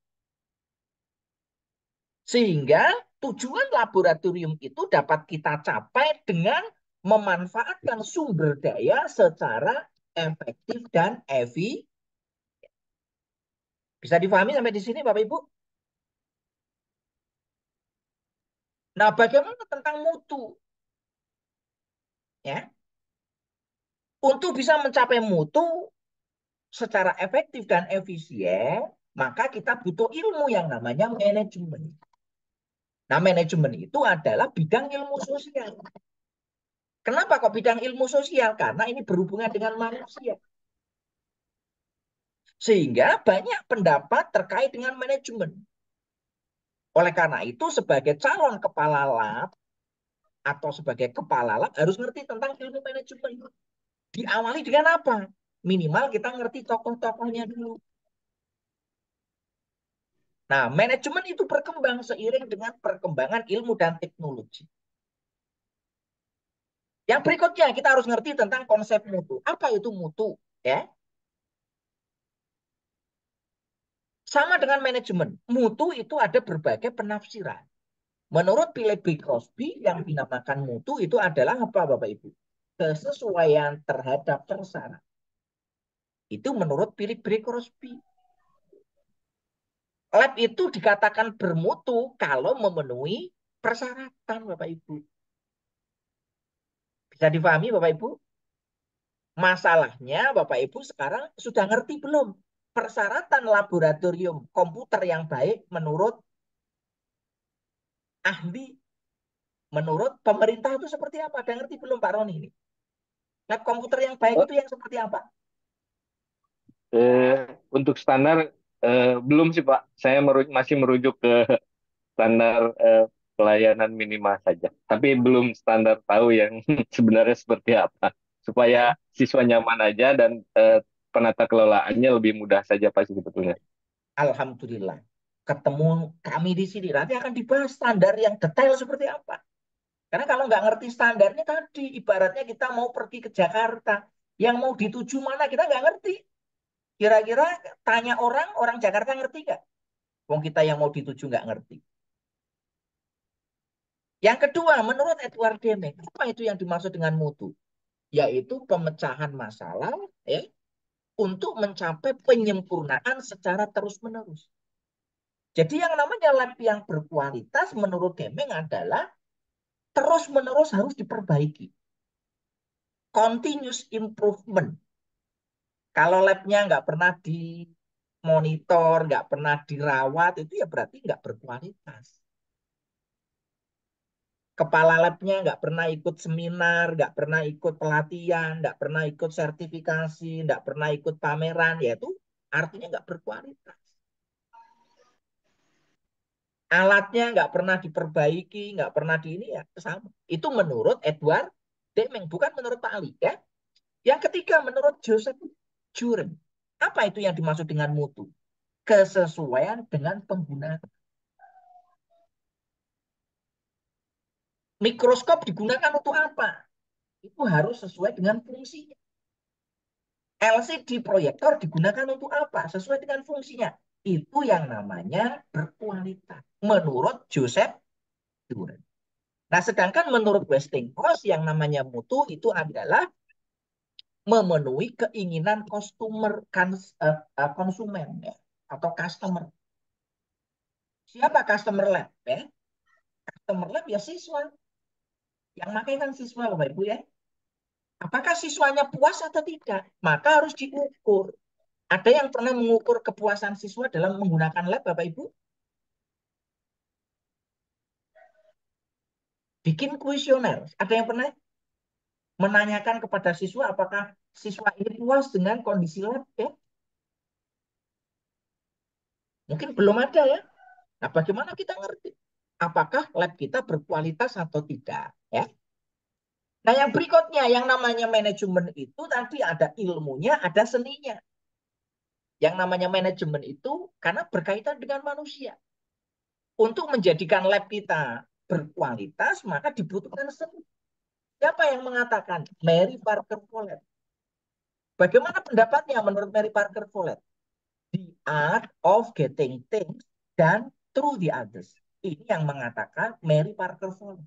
Sehingga tujuan laboratorium itu dapat kita capai dengan memanfaatkan sumber daya secara efektif dan efisien. Bisa difahami sampai di sini Bapak Ibu? Nah, bagaimana tentang mutu? Ya. Untuk bisa mencapai mutu secara efektif dan efisien, maka kita butuh ilmu yang namanya manajemen. Nah, manajemen itu adalah bidang ilmu sosial. Kenapa kok bidang ilmu sosial? Karena ini berhubungan dengan manusia. Sehingga banyak pendapat terkait dengan manajemen. Oleh karena itu, sebagai calon kepala lab atau sebagai kepala lab harus ngerti tentang ilmu manajemen. Diawali dengan apa? Minimal kita ngerti tokoh-tokohnya dulu. Nah, manajemen itu berkembang seiring dengan perkembangan ilmu dan teknologi. Yang berikutnya kita harus ngerti tentang konsep mutu. Apa itu mutu? Ya, sama dengan manajemen. Mutu itu ada berbagai penafsiran. Menurut Philip B. Crosby, yang dinamakan mutu itu adalah apa, Bapak Ibu? Kesesuaian terhadap prasyarat. Itu menurut Philip B. Crosby. Lab itu dikatakan bermutu kalau memenuhi persyaratan, Bapak Ibu. Bisa dipahami, Bapak Ibu? Masalahnya, Bapak Ibu sekarang sudah ngerti belum? Persyaratan laboratorium komputer yang baik menurut ahli, menurut pemerintah itu seperti apa? Ada ngerti belum, Pak Roni ini? Lab komputer yang baik itu yang seperti apa? Untuk standar belum sih Pak. Saya masih merujuk ke standar pelayanan minimal saja. Tapi belum standar tahu yang sebenarnya seperti apa. Supaya siswa nyaman aja dan penata kelolaannya lebih mudah saja Pak sebetulnya. Alhamdulillah. Ketemu kami di sini. Nanti akan dibahas standar yang detail seperti apa. Karena kalau nggak ngerti standarnya tadi, ibaratnya kita mau pergi ke Jakarta. Yang mau dituju mana kita nggak ngerti. Kira-kira tanya orang Jakarta ngerti nggak? Wong kita yang mau dituju nggak ngerti. Yang kedua, menurut Edward Deming, apa itu yang dimaksud dengan mutu? Yaitu pemecahan masalah ya, untuk mencapai penyempurnaan secara terus-menerus. Jadi yang namanya lab yang berkualitas menurut Deming adalah terus-menerus harus diperbaiki. Continuous improvement. Kalau labnya nggak pernah dimonitor, nggak pernah dirawat, itu ya berarti nggak berkualitas. Kepala labnya nggak pernah ikut seminar, nggak pernah ikut pelatihan, nggak pernah ikut sertifikasi, nggak pernah ikut pameran, yaitu artinya nggak berkualitas. Alatnya nggak pernah diperbaiki, nggak pernah di ini ya sama. Itu menurut Edward Deming, bukan menurut Pak Ali ya. Yang ketiga menurut Joseph Juren. Apa itu yang dimaksud dengan mutu? Kesesuaian dengan penggunaan. Mikroskop digunakan untuk apa? Itu harus sesuai dengan fungsinya. LCD proyektor digunakan untuk apa? Sesuai dengan fungsinya. Itu yang namanya berkualitas. Menurut Joseph Duren. Nah, sedangkan menurut Westinghouse yang namanya mutu itu adalah memenuhi keinginan konsumen ya, atau customer. Siapa customer lab ya? Customer lab ya siswa. Yang pakai kan siswa Bapak Ibu ya. Apakah siswanya puas atau tidak? Maka harus diukur. Ada yang pernah mengukur kepuasan siswa dalam menggunakan lab, Bapak Ibu? Bikin kuesioner. Ada yang pernah menanyakan kepada siswa apakah siswa ini puas dengan kondisi lab? Ya? Mungkin belum ada ya. Nah, bagaimana kita ngerti? Apakah lab kita berkualitas atau tidak? Ya. Nah, yang berikutnya, yang namanya manajemen itu tadi ada ilmunya, ada seninya. Yang namanya manajemen itu karena berkaitan dengan manusia. Untuk menjadikan lab kita berkualitas, maka dibutuhkan seni. Siapa yang mengatakan? Mary Parker Follett. Bagaimana pendapatnya menurut Mary Parker Follett? The art of getting things done through the others. Ini yang mengatakan Mary Parker Follett.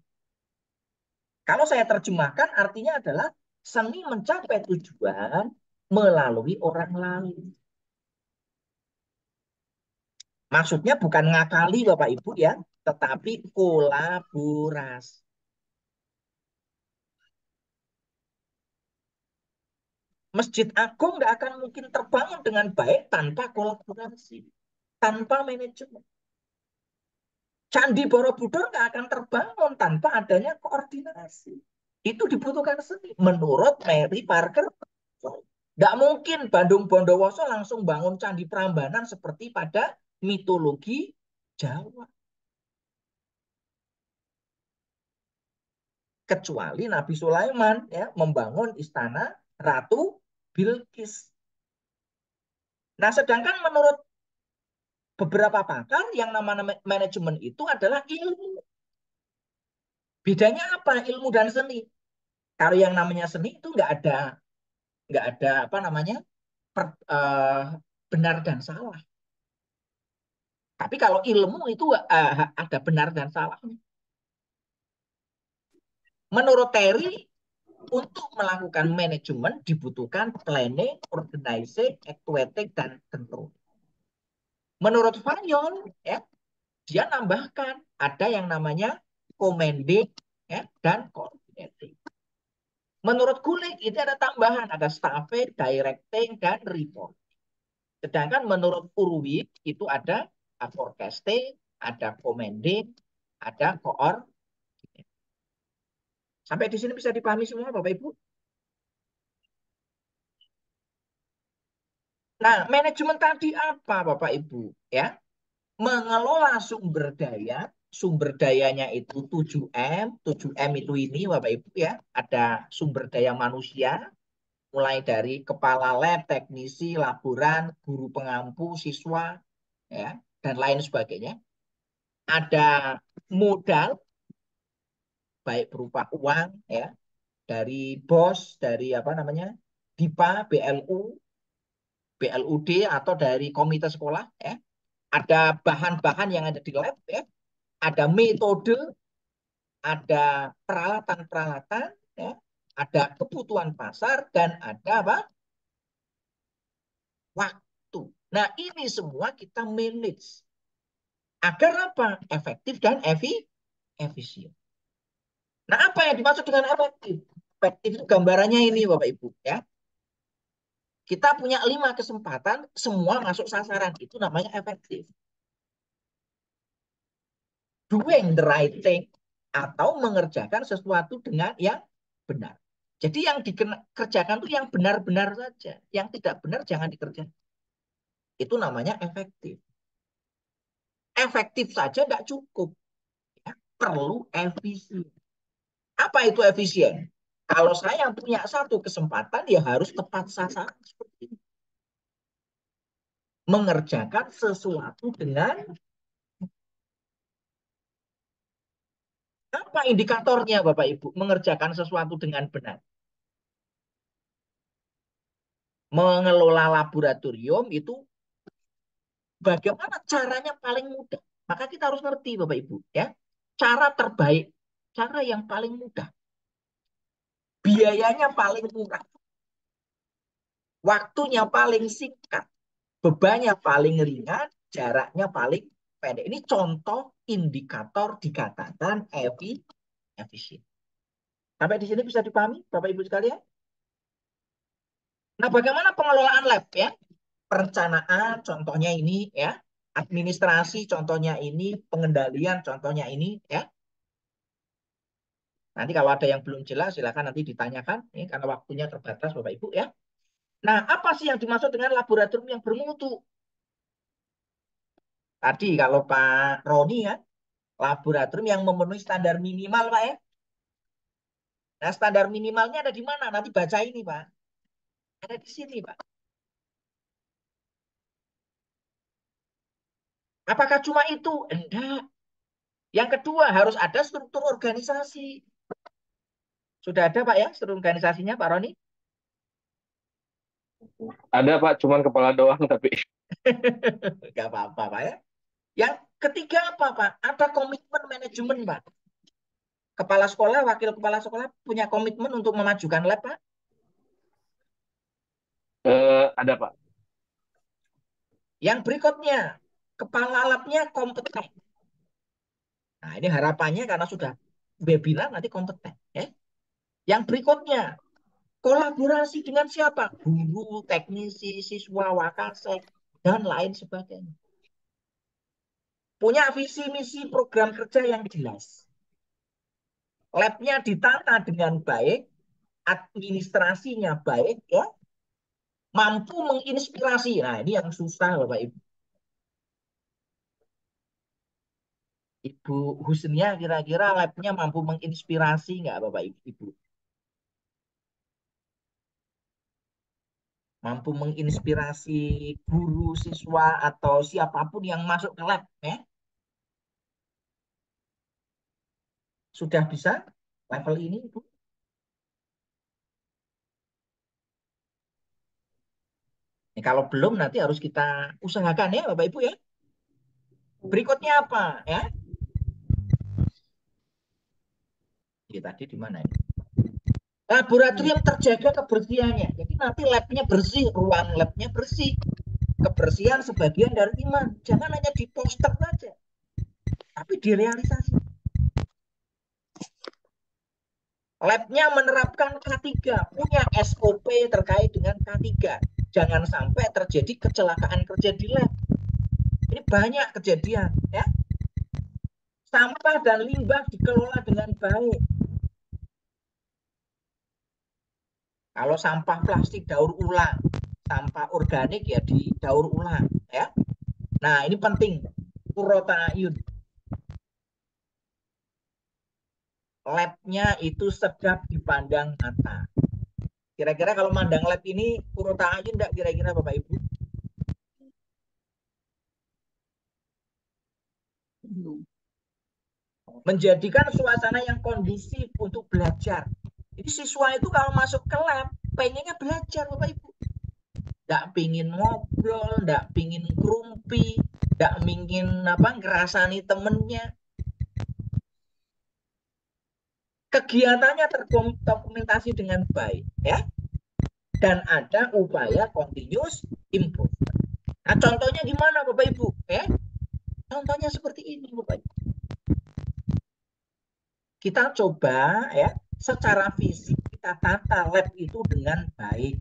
Kalau saya terjemahkan artinya adalah seni mencapai tujuan melalui orang lain. Maksudnya bukan ngakali Bapak Ibu ya, tetapi kolaborasi. Masjid Agung nggak akan mungkin terbangun dengan baik tanpa kolaborasi. tanpa manajemen. Candi Borobudur nggak akan terbangun tanpa adanya koordinasi. Itu dibutuhkan seni. Menurut Mary Parker, nggak mungkin Bandung Bondowoso langsung bangun Candi Prambanan seperti pada mitologi Jawa. Kecuali Nabi Sulaiman ya membangun istana Ratu Bilqis. Nah, sedangkan menurut beberapa pakar yang nama-nama manajemen itu adalah ilmu. Bedanya apa ilmu dan seni? Kalau yang namanya seni itu nggak ada apa namanya benar dan salah. Tapi kalau ilmu itu ada benar dan salahnya. Menurut Terry, untuk melakukan manajemen dibutuhkan planning, organizing, actuating, dan control. Menurut Fayon, ya, dia nambahkan ada yang namanya commanding ya, dan coordinating. Menurut Gulik itu ada tambahan, ada staffing, directing, dan report. Sedangkan menurut Urwi itu ada forecasting, ada commanding, ada coordinating. Sampai di sini bisa dipahami semua Bapak Ibu? Nah, manajemen tadi apa Bapak Ibu? Ya, mengelola sumber daya, sumber dayanya itu 7M, 7M itu ini Bapak Ibu ya, ada sumber daya manusia, mulai dari kepala lab, teknisi, laboran, guru pengampu, siswa, ya, dan lain sebagainya. Ada modal, baik berupa uang, ya, dari BOS, dari apa namanya, BIPA, BLU, BLUD, atau dari komite sekolah, ya. Ada bahan-bahan yang ada di lab, ya. Ada metode, ada peralatan-peralatan, ya. Ada kebutuhan pasar, dan ada apa? Waktu. Nah, ini semua kita manage. Agar apa? Efektif dan efisien. Nah, apa yang dimaksud dengan efektif? Efektif itu gambarannya ini, Bapak Ibu. Ya. Kita punya 5 kesempatan, semua masuk sasaran. Itu namanya efektif. Doing the right thing, atau mengerjakan sesuatu dengan yang benar. Jadi yang dikerjakan itu yang benar-benar saja. Yang tidak benar jangan dikerjakan. Itu namanya efektif. Efektif saja tidak cukup. Ya, perlu efisien. Apa itu efisien? Kalau saya punya satu kesempatan, ya harus tepat sasaran seperti ini. Mengerjakan sesuatu dengan apa indikatornya Bapak Ibu? Mengerjakan sesuatu dengan benar. Mengelola laboratorium itu bagaimana caranya paling mudah. Maka kita harus ngerti Bapak Ibu. Ya, cara terbaik, cara yang paling mudah. Biayanya paling murah. Waktunya paling singkat. Bebannya paling ringan, jaraknya paling pendek. Ini contoh indikator dikatakan efisien. Sampai di sini bisa dipahami, Bapak Ibu sekalian? Nah, bagaimana pengelolaan lab ya? Perencanaan contohnya ini ya, administrasi contohnya ini, pengendalian contohnya ini ya. Nanti kalau ada yang belum jelas silakan nanti ditanyakan ya, karena waktunya terbatas Bapak Ibu ya. Nah, apa sih yang dimaksud dengan laboratorium yang bermutu? Tadi kalau Pak Roni ya, laboratorium yang memenuhi standar minimal Pak ya. Nah, standar minimalnya ada di mana? Nanti baca ini Pak. Ada di sini Pak. Apakah cuma itu? Enggak. Yang kedua harus ada struktur organisasi. Sudah ada Pak ya struktur organisasinya Pak Roni? Ada Pak, cuman kepala doang tapi. Enggak apa-apa Pak ya. Yang ketiga apa Pak? Ada komitmen manajemen Pak. Kepala sekolah, wakil kepala sekolah punya komitmen untuk memajukan lab Pak? Ada Pak. Yang berikutnya, kepala labnya kompeten. Nah, ini harapannya karena sudah webinar nanti kompeten. Ya. Yang berikutnya, kolaborasi dengan siapa? Guru, teknisi, siswa, wakasek, dan lain sebagainya. punya visi misi program kerja yang jelas. Labnya ditata dengan baik, administrasinya baik, ya, mampu menginspirasi. Nah, ini yang susah, Bapak Ibu. Ibu Husnia kira-kira labnya mampu menginspirasi nggak, Bapak Ibu? Mampu menginspirasi guru, siswa, atau siapapun yang masuk ke lab, ya? Sudah bisa level ini, Ibu? Ini kalau belum nanti harus kita usahakan ya, Bapak Ibu ya. Berikutnya apa ya? Ini tadi di mana ini? Laboratorium terjaga kebersihannya. Jadi nanti labnya bersih, ruang labnya bersih. Kebersihan sebagian dari iman. Jangan hanya di poster saja, tapi direalisasi. Labnya menerapkan K3, punya SOP terkait dengan K3. Jangan sampai terjadi kecelakaan kerja di lab. Ini banyak kejadian, ya. Sampah dan limbah dikelola dengan baik. Kalau sampah plastik daur ulang, sampah organik ya didaur ulang, ya. Nah, ini penting. Qurrata A'yun. Labnya itu sedap dipandang mata. Kira-kira kalau mandang lab ini Qurrata A'yun enggak kira-kira Bapak Ibu? Menjadikan suasana yang kondusif untuk belajar. Jadi siswa itu kalau masuk ke lab pengennya belajar, Bapak Ibu. Enggak pingin ngobrol, enggak pingin kerumpi, enggak pingin ngerasani temennya. Kegiatannya terdokumentasi dengan baik, ya. Dan ada upaya continuous improvement. Nah, contohnya gimana Bapak Ibu? Contohnya seperti ini Bapak Ibu. Kita coba ya, secara fisik kita tata lab itu dengan baik.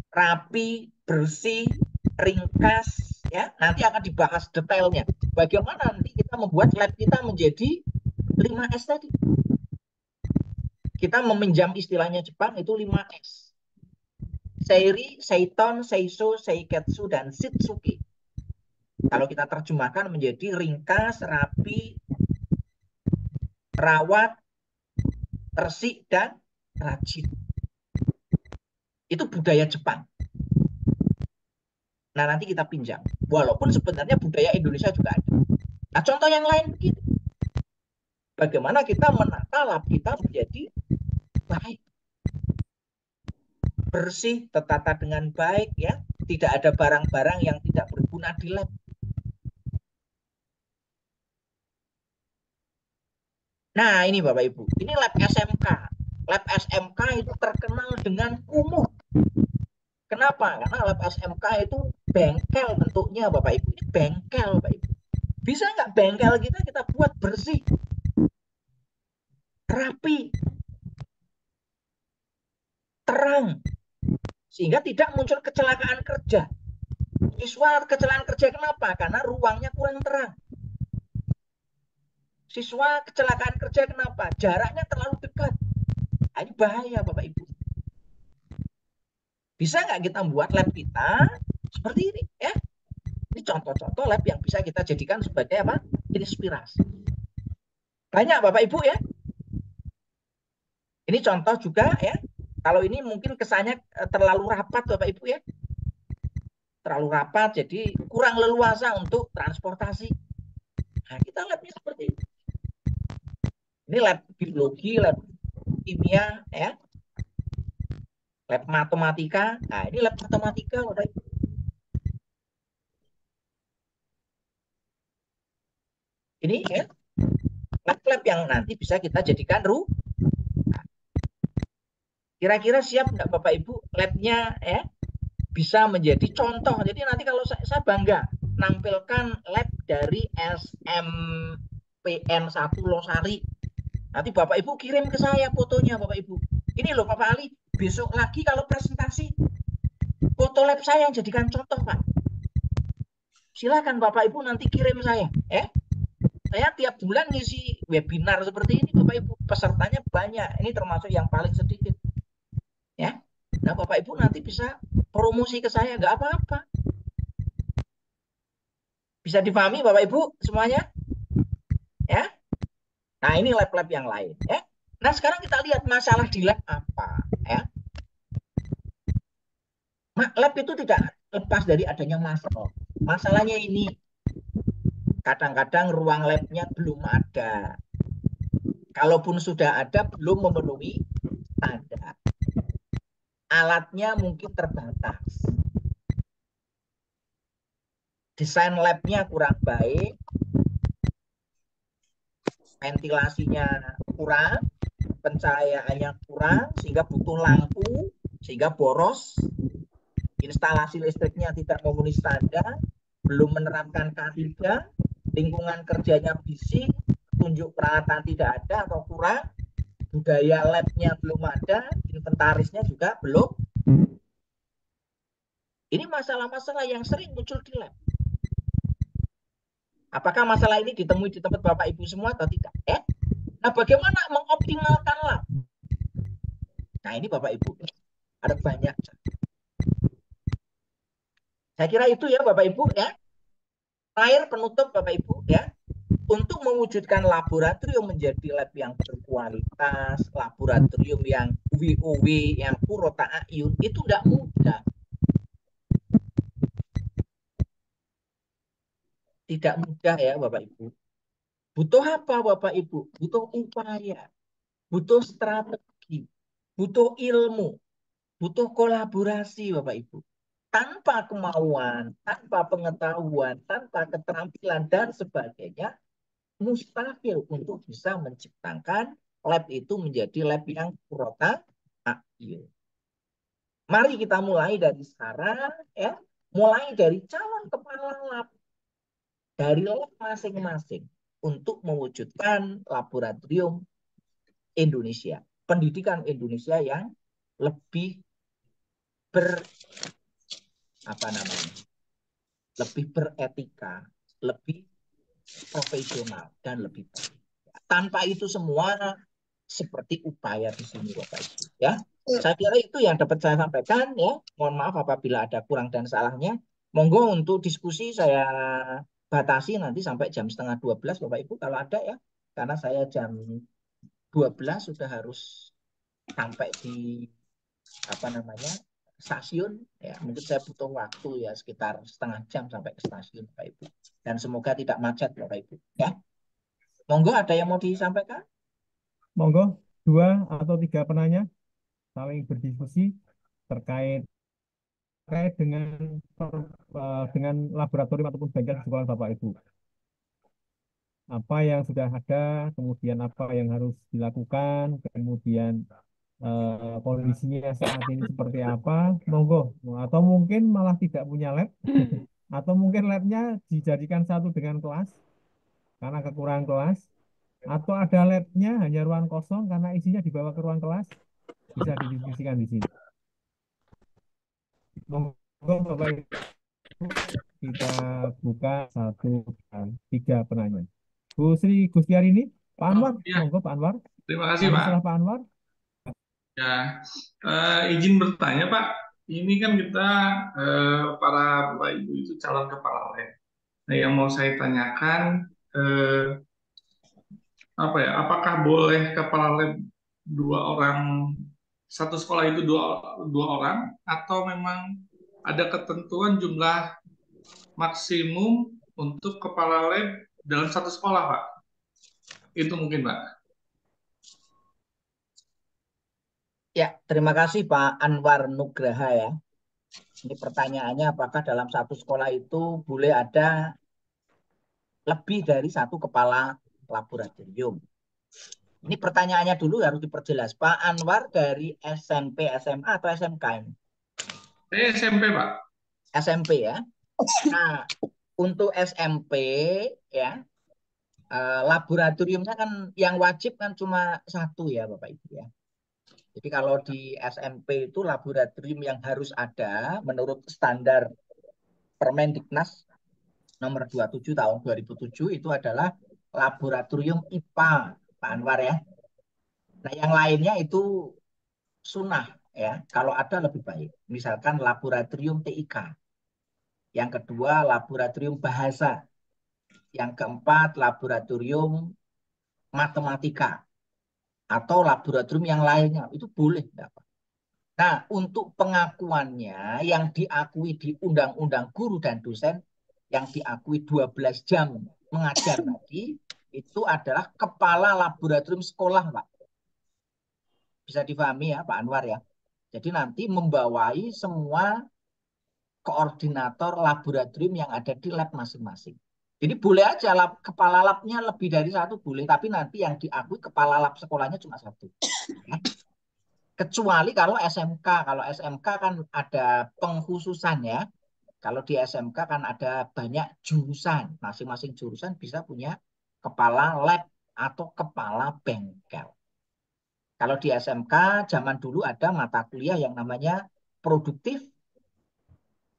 Rapi, bersih, ringkas, ya. Nanti akan dibahas detailnya. Bagaimana nanti kita membuat lab kita menjadi 5S tadi. Kita meminjam istilahnya Jepang itu 5S. Seiri, Seiton, Seiso, Seiketsu, dan Shitsuki. Kalau kita terjemahkan menjadi ringkas, rapi, rawat, resik, dan rajin. Itu budaya Jepang. Nah, nanti kita pinjam. Walaupun sebenarnya budaya Indonesia juga ada. Nah, contoh yang lain begini. Bagaimana kita menata lab kita menjadi baik. Bersih, tertata dengan baik, ya. Tidak ada barang-barang yang tidak berguna di lab. Nah, ini Bapak Ibu. Ini lab SMK. Lab SMK itu terkenal dengan kumuh. Kenapa? Karena lab SMK itu bengkel bentuknya Bapak Ibu. Ini bengkel Bapak Ibu. Bisa nggak bengkel kita buat bersih, rapi, terang, sehingga tidak muncul kecelakaan kerja. Siswa kecelakaan kerja kenapa? Karena ruangnya kurang terang. Siswa kecelakaan kerja kenapa? Jaraknya terlalu dekat. Nah, ini bahaya Bapak Ibu. Bisa nggak kita membuat lab kita seperti ini, ya? Ini contoh-contoh lab yang bisa kita jadikan sebagai apa? Inspirasi. Banyak Bapak Ibu ya. Ini contoh juga ya. Kalau ini mungkin kesannya terlalu rapat Bapak Ibu ya. Terlalu rapat jadi kurang leluasa untuk transportasi. Nah, kita labnya seperti ini. Ini lab biologi, lab kimia ya. Lab matematika. Nah, ini lab matematika Bapak Ibu. Ini ya. Lab-lab yang nanti bisa kita jadikan kira-kira siap enggak Bapak Ibu labnya ya bisa menjadi contoh. Jadi nanti kalau saya bangga nampilkan lab dari SMPN 1 Losari. Nanti Bapak Ibu kirim ke saya fotonya Bapak Ibu. Ini loh Bapak Ali, besok lagi kalau presentasi foto lab saya yang jadikan contoh Pak. silakan Bapak Ibu nanti kirim saya. Saya tiap bulan ngisi webinar seperti ini, Bapak Ibu. Pesertanya banyak. Ini termasuk yang paling sedikit. Ya. Nah, Bapak Ibu nanti bisa promosi ke saya, nggak apa-apa. Bisa dipahami Bapak Ibu semuanya? Ya. Nah, ini lab-lab yang lain. Ya. Nah, sekarang kita lihat masalah di lab apa. Ya. Lab itu tidak lepas dari adanya masalah. Masalahnya ini, kadang-kadang ruang labnya belum ada. Kalaupun sudah ada, belum memenuhi standar. Alatnya mungkin terbatas. Desain labnya kurang baik. Ventilasinya kurang. Pencahayaannya kurang. Sehingga butuh lampu. Sehingga boros. Instalasi listriknya tidak memenuhi standar. Belum menerapkan K3. Lingkungan kerjanya bising. Tunjuk peralatan tidak ada atau kurang. Budaya labnya belum ada. Inventarisnya juga belum. Ini masalah-masalah yang sering muncul di lab. Apakah masalah ini ditemui di tempat Bapak Ibu semua atau tidak? Nah, bagaimana mengoptimalkan lab? Nah, ini Bapak Ibu. Ada banyak. Saya kira itu ya Bapak Ibu ya. Terakhir penutup Bapak Ibu ya. Untuk mewujudkan laboratorium menjadi lab yang berkualitas, laboratorium yang WOW, yang puro ta'ayun, itu tidak mudah. Tidak mudah ya Bapak Ibu. Butuh apa Bapak Ibu? Butuh upaya, butuh strategi, butuh ilmu, butuh kolaborasi Bapak Ibu. Tanpa kemauan, tanpa pengetahuan, tanpa keterampilan dan sebagainya, mustahil untuk bisa menciptakan lab itu menjadi lab yang puro ta'ayun. Mari kita mulai dari sekarang ya, mulai dari calon kepala lab, dari lab masing-masing untuk mewujudkan laboratorium Indonesia, pendidikan Indonesia yang lebih lebih beretika, lebih profesional dan lebih baik. Tanpa itu semua seperti upaya di sini Bapak Ibu ya. Saya kira itu yang dapat saya sampaikan ya. Mohon maaf apabila ada kurang dan salahnya. Monggo untuk diskusi saya batasi nanti sampai jam 11:30 Bapak Ibu kalau ada ya. Karena saya jam 12 sudah harus sampai di stasiun ya. Mungkin saya butuh waktu ya sekitar setengah jam sampai ke stasiun Bapak Ibu. Dan semoga tidak macet Bapak Ibu ya. Monggo ada yang mau disampaikan? Monggo 2 atau 3 penanya saling berdiskusi terkait dengan laboratorium ataupun bengkel di sekolah Bapak Ibu. Apa yang sudah ada, kemudian apa yang harus dilakukan, kemudian kondisinya saat ini seperti apa, monggo. Atau mungkin malah tidak punya lab, atau mungkin labnya dijadikan satu dengan kelas karena kekurangan kelas, atau ada labnya hanya ruang kosong karena isinya dibawa ke ruang kelas, bisa didiskusikan di sini. Monggo Bapak Ibu, kita buka 1, 2, 3 penanya. Bu Sri Gustiarini, Pak Anwar, monggo Pak Anwar. Terima kasih Pak. Setelah Pak Anwar. Ya, izin bertanya Pak. Ini kan kita para Bapak Ibu itu calon kepala lab. Nah, yang mau saya tanyakan apakah boleh kepala lab 2 orang, satu sekolah itu dua orang, atau memang ada ketentuan jumlah maksimum untuk kepala lab dalam satu sekolah Pak? Itu mungkin Pak. Ya, terima kasih Pak Anwar Nugraha ya. Ini pertanyaannya apakah dalam satu sekolah itu boleh ada lebih dari satu kepala laboratorium. Ini pertanyaannya dulu harus diperjelas. Pak Anwar dari SMP, SMA atau SMK ini? Saya SMP Pak. SMP ya. Nah, untuk SMP ya, laboratoriumnya kan yang wajib kan cuma satu ya Bapak Ibu ya. Jadi kalau di SMP itu laboratorium yang harus ada menurut standar Permendiknas nomor 27 tahun 2007 itu adalah laboratorium IPA, Pak Anwar ya. Nah, yang lainnya itu sunnah ya. Kalau ada lebih baik. Misalkan laboratorium TIK. Yang kedua laboratorium bahasa. Yang keempat laboratorium matematika atau laboratorium yang lainnya itu boleh. Nah, untuk pengakuannya yang diakui di Undang-Undang Guru dan Dosen yang diakui 12 jam mengajar tadi itu adalah kepala laboratorium sekolah, Pak. Bisa difahami ya, Pak Anwar ya. Jadi nanti membawai semua koordinator laboratorium yang ada di lab masing-masing. Jadi boleh aja kepala labnya lebih dari satu boleh, tapi nanti yang diakui kepala lab sekolahnya cuma satu. Ya. Kecuali kalau SMK. Kalau SMK kan ada pengkhususan ya. Kalau di SMK kan ada banyak jurusan. Masing-masing jurusan bisa punya kepala lab atau kepala bengkel. Kalau di SMK zaman dulu ada mata kuliah yang namanya produktif.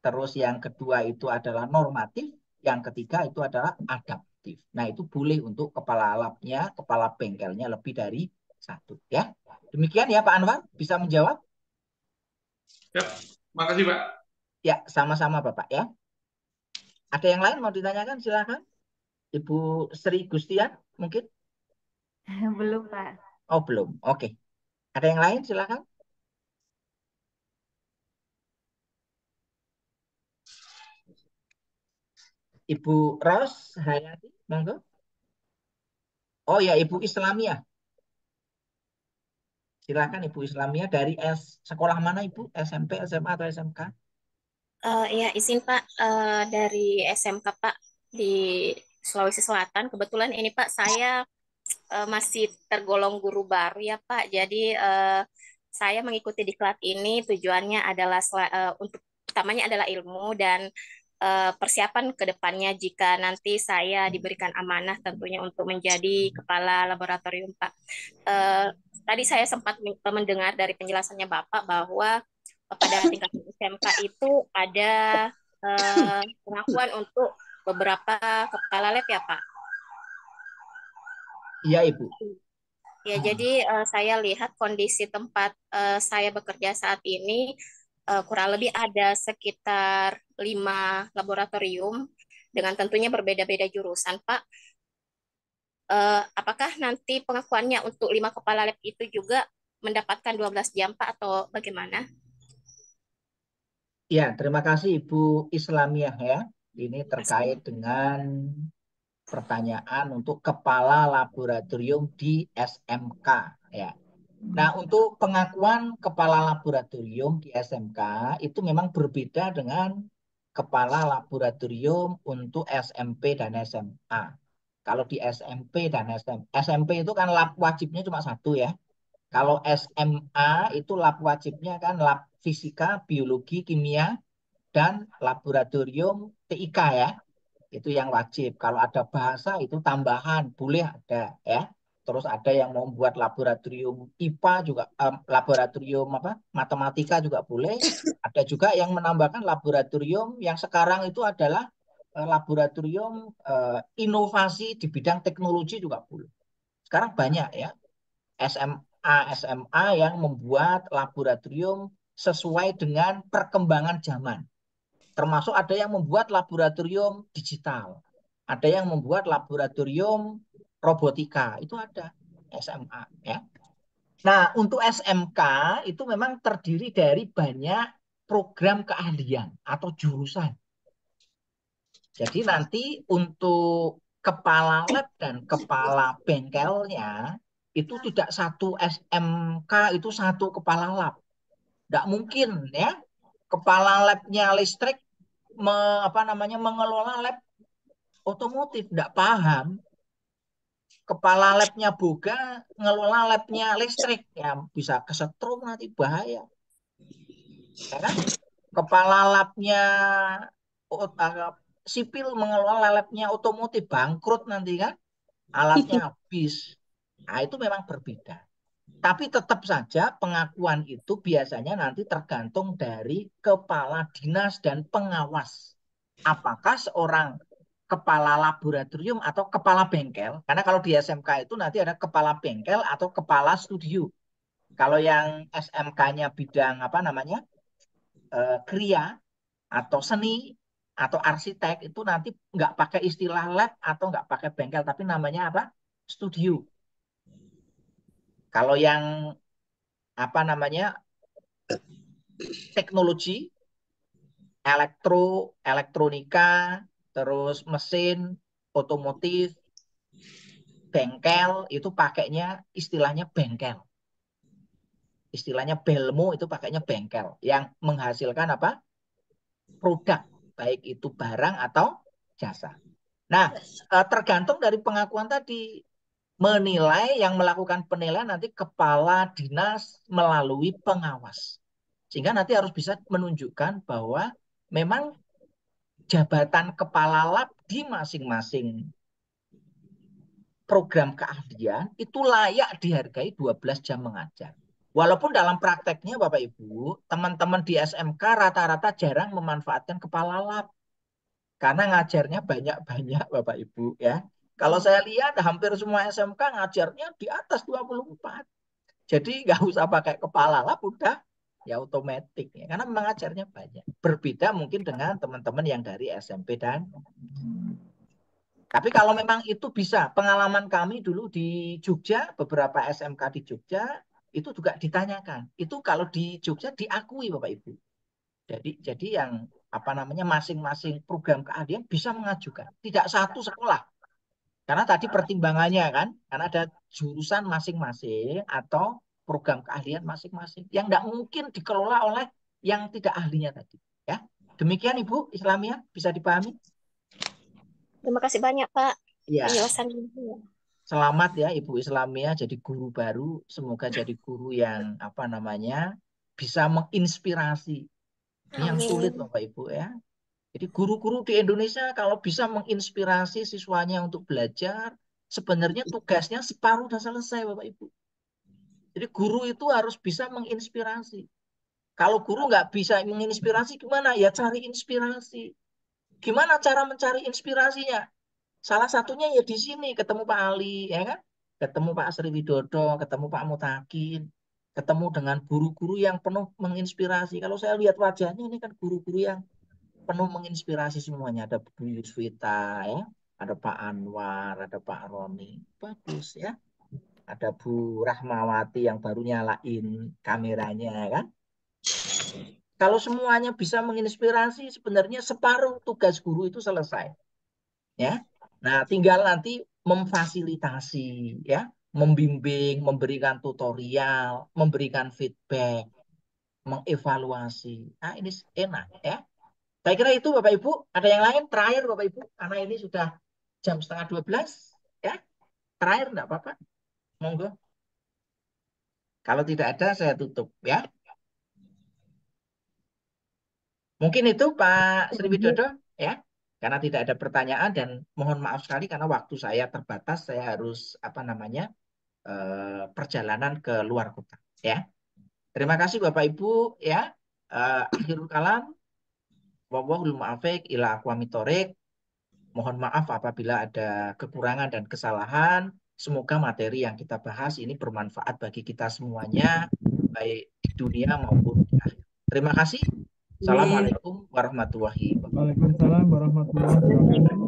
Terus yang kedua itu adalah normatif. Yang ketiga itu adalah adaptif. Nah itu boleh untuk kepala labnya, kepala bengkelnya lebih dari satu ya. Demikian ya Pak Anwar, bisa menjawab? Ya, makasih Pak. Ya, sama-sama Bapak ya. Ada yang lain mau ditanyakan? Silakan. Ibu Sri Gustian mungkin? Belum, Pak. Oh, belum. Oke. Ada yang lain? Silakan. Ibu Ros Hayati, monggo. Oh ya, Ibu Islamiyah. Silakan Ibu Islamiyah dari sekolah mana Ibu? SMP, SMA atau SMK? Ya, izin Pak, dari SMK Pak di Sulawesi Selatan. Kebetulan ini Pak, saya masih tergolong guru baru ya Pak. Jadi saya mengikuti diklat ini tujuannya adalah untuk utamanya adalah ilmu dan persiapan ke depannya jika nanti saya diberikan amanah tentunya untuk menjadi kepala laboratorium Pak. Tadi saya sempat mendengar dari penjelasannya Bapak bahwa pada tingkat SMK itu ada pengakuan untuk beberapa kepala lab ya Pak. Iya Ibu. Ya, jadi saya lihat kondisi tempat saya bekerja saat ini kurang lebih ada sekitar 5 laboratorium dengan tentunya berbeda-beda jurusan, Pak. Apakah nanti pengakuannya untuk 5 kepala lab itu juga mendapatkan 12 jam, Pak, atau bagaimana? Ya, terima kasih Ibu Islamiyah ya. Ini terkait dengan pertanyaan untuk kepala laboratorium di SMK ya. Nah, untuk pengakuan kepala laboratorium di SMK itu memang berbeda dengan kepala laboratorium untuk SMP dan SMA. Kalau di SMP dan SMP itu kan lab wajibnya cuma satu ya. Kalau SMA itu lab wajibnya kan lab fisika, biologi, kimia, dan laboratorium TIK ya. Itu yang wajib. Kalau ada bahasa itu tambahan, boleh ada ya. Terus ada yang mau buat laboratorium IPA juga, laboratorium matematika juga boleh. Ada juga yang menambahkan laboratorium yang sekarang itu adalah laboratorium inovasi di bidang teknologi juga boleh. Sekarang banyak ya SMA yang membuat laboratorium sesuai dengan perkembangan zaman. Termasuk ada yang membuat laboratorium digital. Ada yang membuat laboratorium robotika. Itu ada SMA ya. Nah, untuk SMK itu memang terdiri dari banyak program keahlian atau jurusan. Jadi nanti untuk kepala lab dan kepala bengkelnya itu tidak satu SMK itu satu kepala lab. Tidak mungkin ya. Kepala labnya listrik mengelola lab otomotif, tidak paham. Kepala labnya boga ngelola labnya listrik, ya bisa kesetrum nanti bahaya. Ya kan? Kepala labnya sipil mengelola labnya otomotif, bangkrut nanti kan, alatnya habis. Nah itu memang berbeda. Tapi tetap saja pengakuan itu biasanya nanti tergantung dari kepala dinas dan pengawas. Apakah seorang kepala laboratorium atau kepala bengkel. Karena kalau di SMK itu nanti ada kepala bengkel atau kepala studio. Kalau yang SMK-nya bidang apa namanya kria atau seni atau arsitek itu nanti nggak pakai istilah lab atau nggak pakai bengkel, tapi namanya apa? Studio. Kalau yang apa namanya teknologi, elektronika, terus mesin, otomotif, bengkel itu pakainya istilahnya bengkel. Istilahnya belmo itu pakainya bengkel yang menghasilkan apa? Produk, baik itu barang atau jasa. Nah, tergantung dari pengakuan tadi. Menilai, yang melakukan penilaian nanti kepala dinas melalui pengawas. Sehingga nanti harus bisa menunjukkan bahwa memang jabatan kepala lab di masing-masing program keahlian itu layak dihargai 12 jam mengajar. Walaupun dalam prakteknya Bapak Ibu, teman-teman di SMK rata-rata jarang memanfaatkan kepala lab. Karena ngajarnya banyak-banyak Bapak Ibu ya. Kalau saya lihat hampir semua SMK ngajarnya di atas 24. Jadi nggak usah pakai kepala lab, udah ya otomatis ya. Karena memang ngajarnya banyak. Berbeda mungkin dengan teman-teman yang dari SMP dan tapi kalau memang itu bisa, pengalaman kami dulu di Jogja, beberapa SMK di Jogja itu juga ditanyakan. Itu kalau di Jogja diakui Bapak Ibu. Jadi yang apa namanya masing-masing program keahlian bisa mengajukan. Tidak satu sekolah. Karena tadi pertimbangannya kan, karena ada jurusan masing-masing atau program keahlian masing-masing yang tidak mungkin dikelola oleh yang tidak ahlinya tadi. Ya, demikian Ibu Islamia, bisa dipahami? Terima kasih banyak Pak Ya. penjelasannya. Selamat ya Ibu Islamia jadi guru baru. Semoga jadi guru yang apa namanya bisa menginspirasi. Ini yang sulit Bapak Ibu ya. Jadi guru-guru di Indonesia kalau bisa menginspirasi siswanya untuk belajar, sebenarnya tugasnya separuh sudah selesai Bapak Ibu. Jadi guru itu harus bisa menginspirasi. Kalau guru nggak bisa menginspirasi gimana? Ya cari inspirasi. Gimana cara mencari inspirasinya? Salah satunya ya di sini ketemu Pak Ali, ya kan? Ketemu Pak Sri Widodo, ketemu Pak Mutakin, ketemu dengan guru-guru yang penuh menginspirasi. Kalau saya lihat wajahnya ini kan guru-guru yang penuh menginspirasi semuanya. Ada Bu Yusvita, ya, ada Pak Anwar, ada Pak Roni, bagus ya. Ada Bu Rahmawati yang baru nyalain kameranya, ya kan? Kalau semuanya bisa menginspirasi, sebenarnya separuh tugas guru itu selesai, ya. Nah, tinggal nanti memfasilitasi, ya, membimbing, memberikan tutorial, memberikan feedback, mengevaluasi. Nah, ini enak, ya. Saya kira itu Bapak Ibu. Ada yang lain terakhir Bapak Ibu, karena ini sudah jam 11:30, ya. Terakhir enggak apa-apa. Monggo. Kalau tidak ada saya tutup, ya. Mungkin itu Pak Sri Widodo, ya. Karena tidak ada pertanyaan dan mohon maaf sekali karena waktu saya terbatas, saya harus apa namanya perjalanan ke luar kota, ya. Terima kasih Bapak Ibu, ya. Akhirul kalam, wallahul muwaffiq ila aqwamit thoriq. Mohon maaf apabila ada kekurangan dan kesalahan. Semoga materi yang kita bahas ini bermanfaat bagi kita semuanya, baik di dunia maupun di akhirat. Terima kasih. Assalamualaikum warahmatullahi wabarakatuh. Waalaikumsalam warahmatullahi wabarakatuh.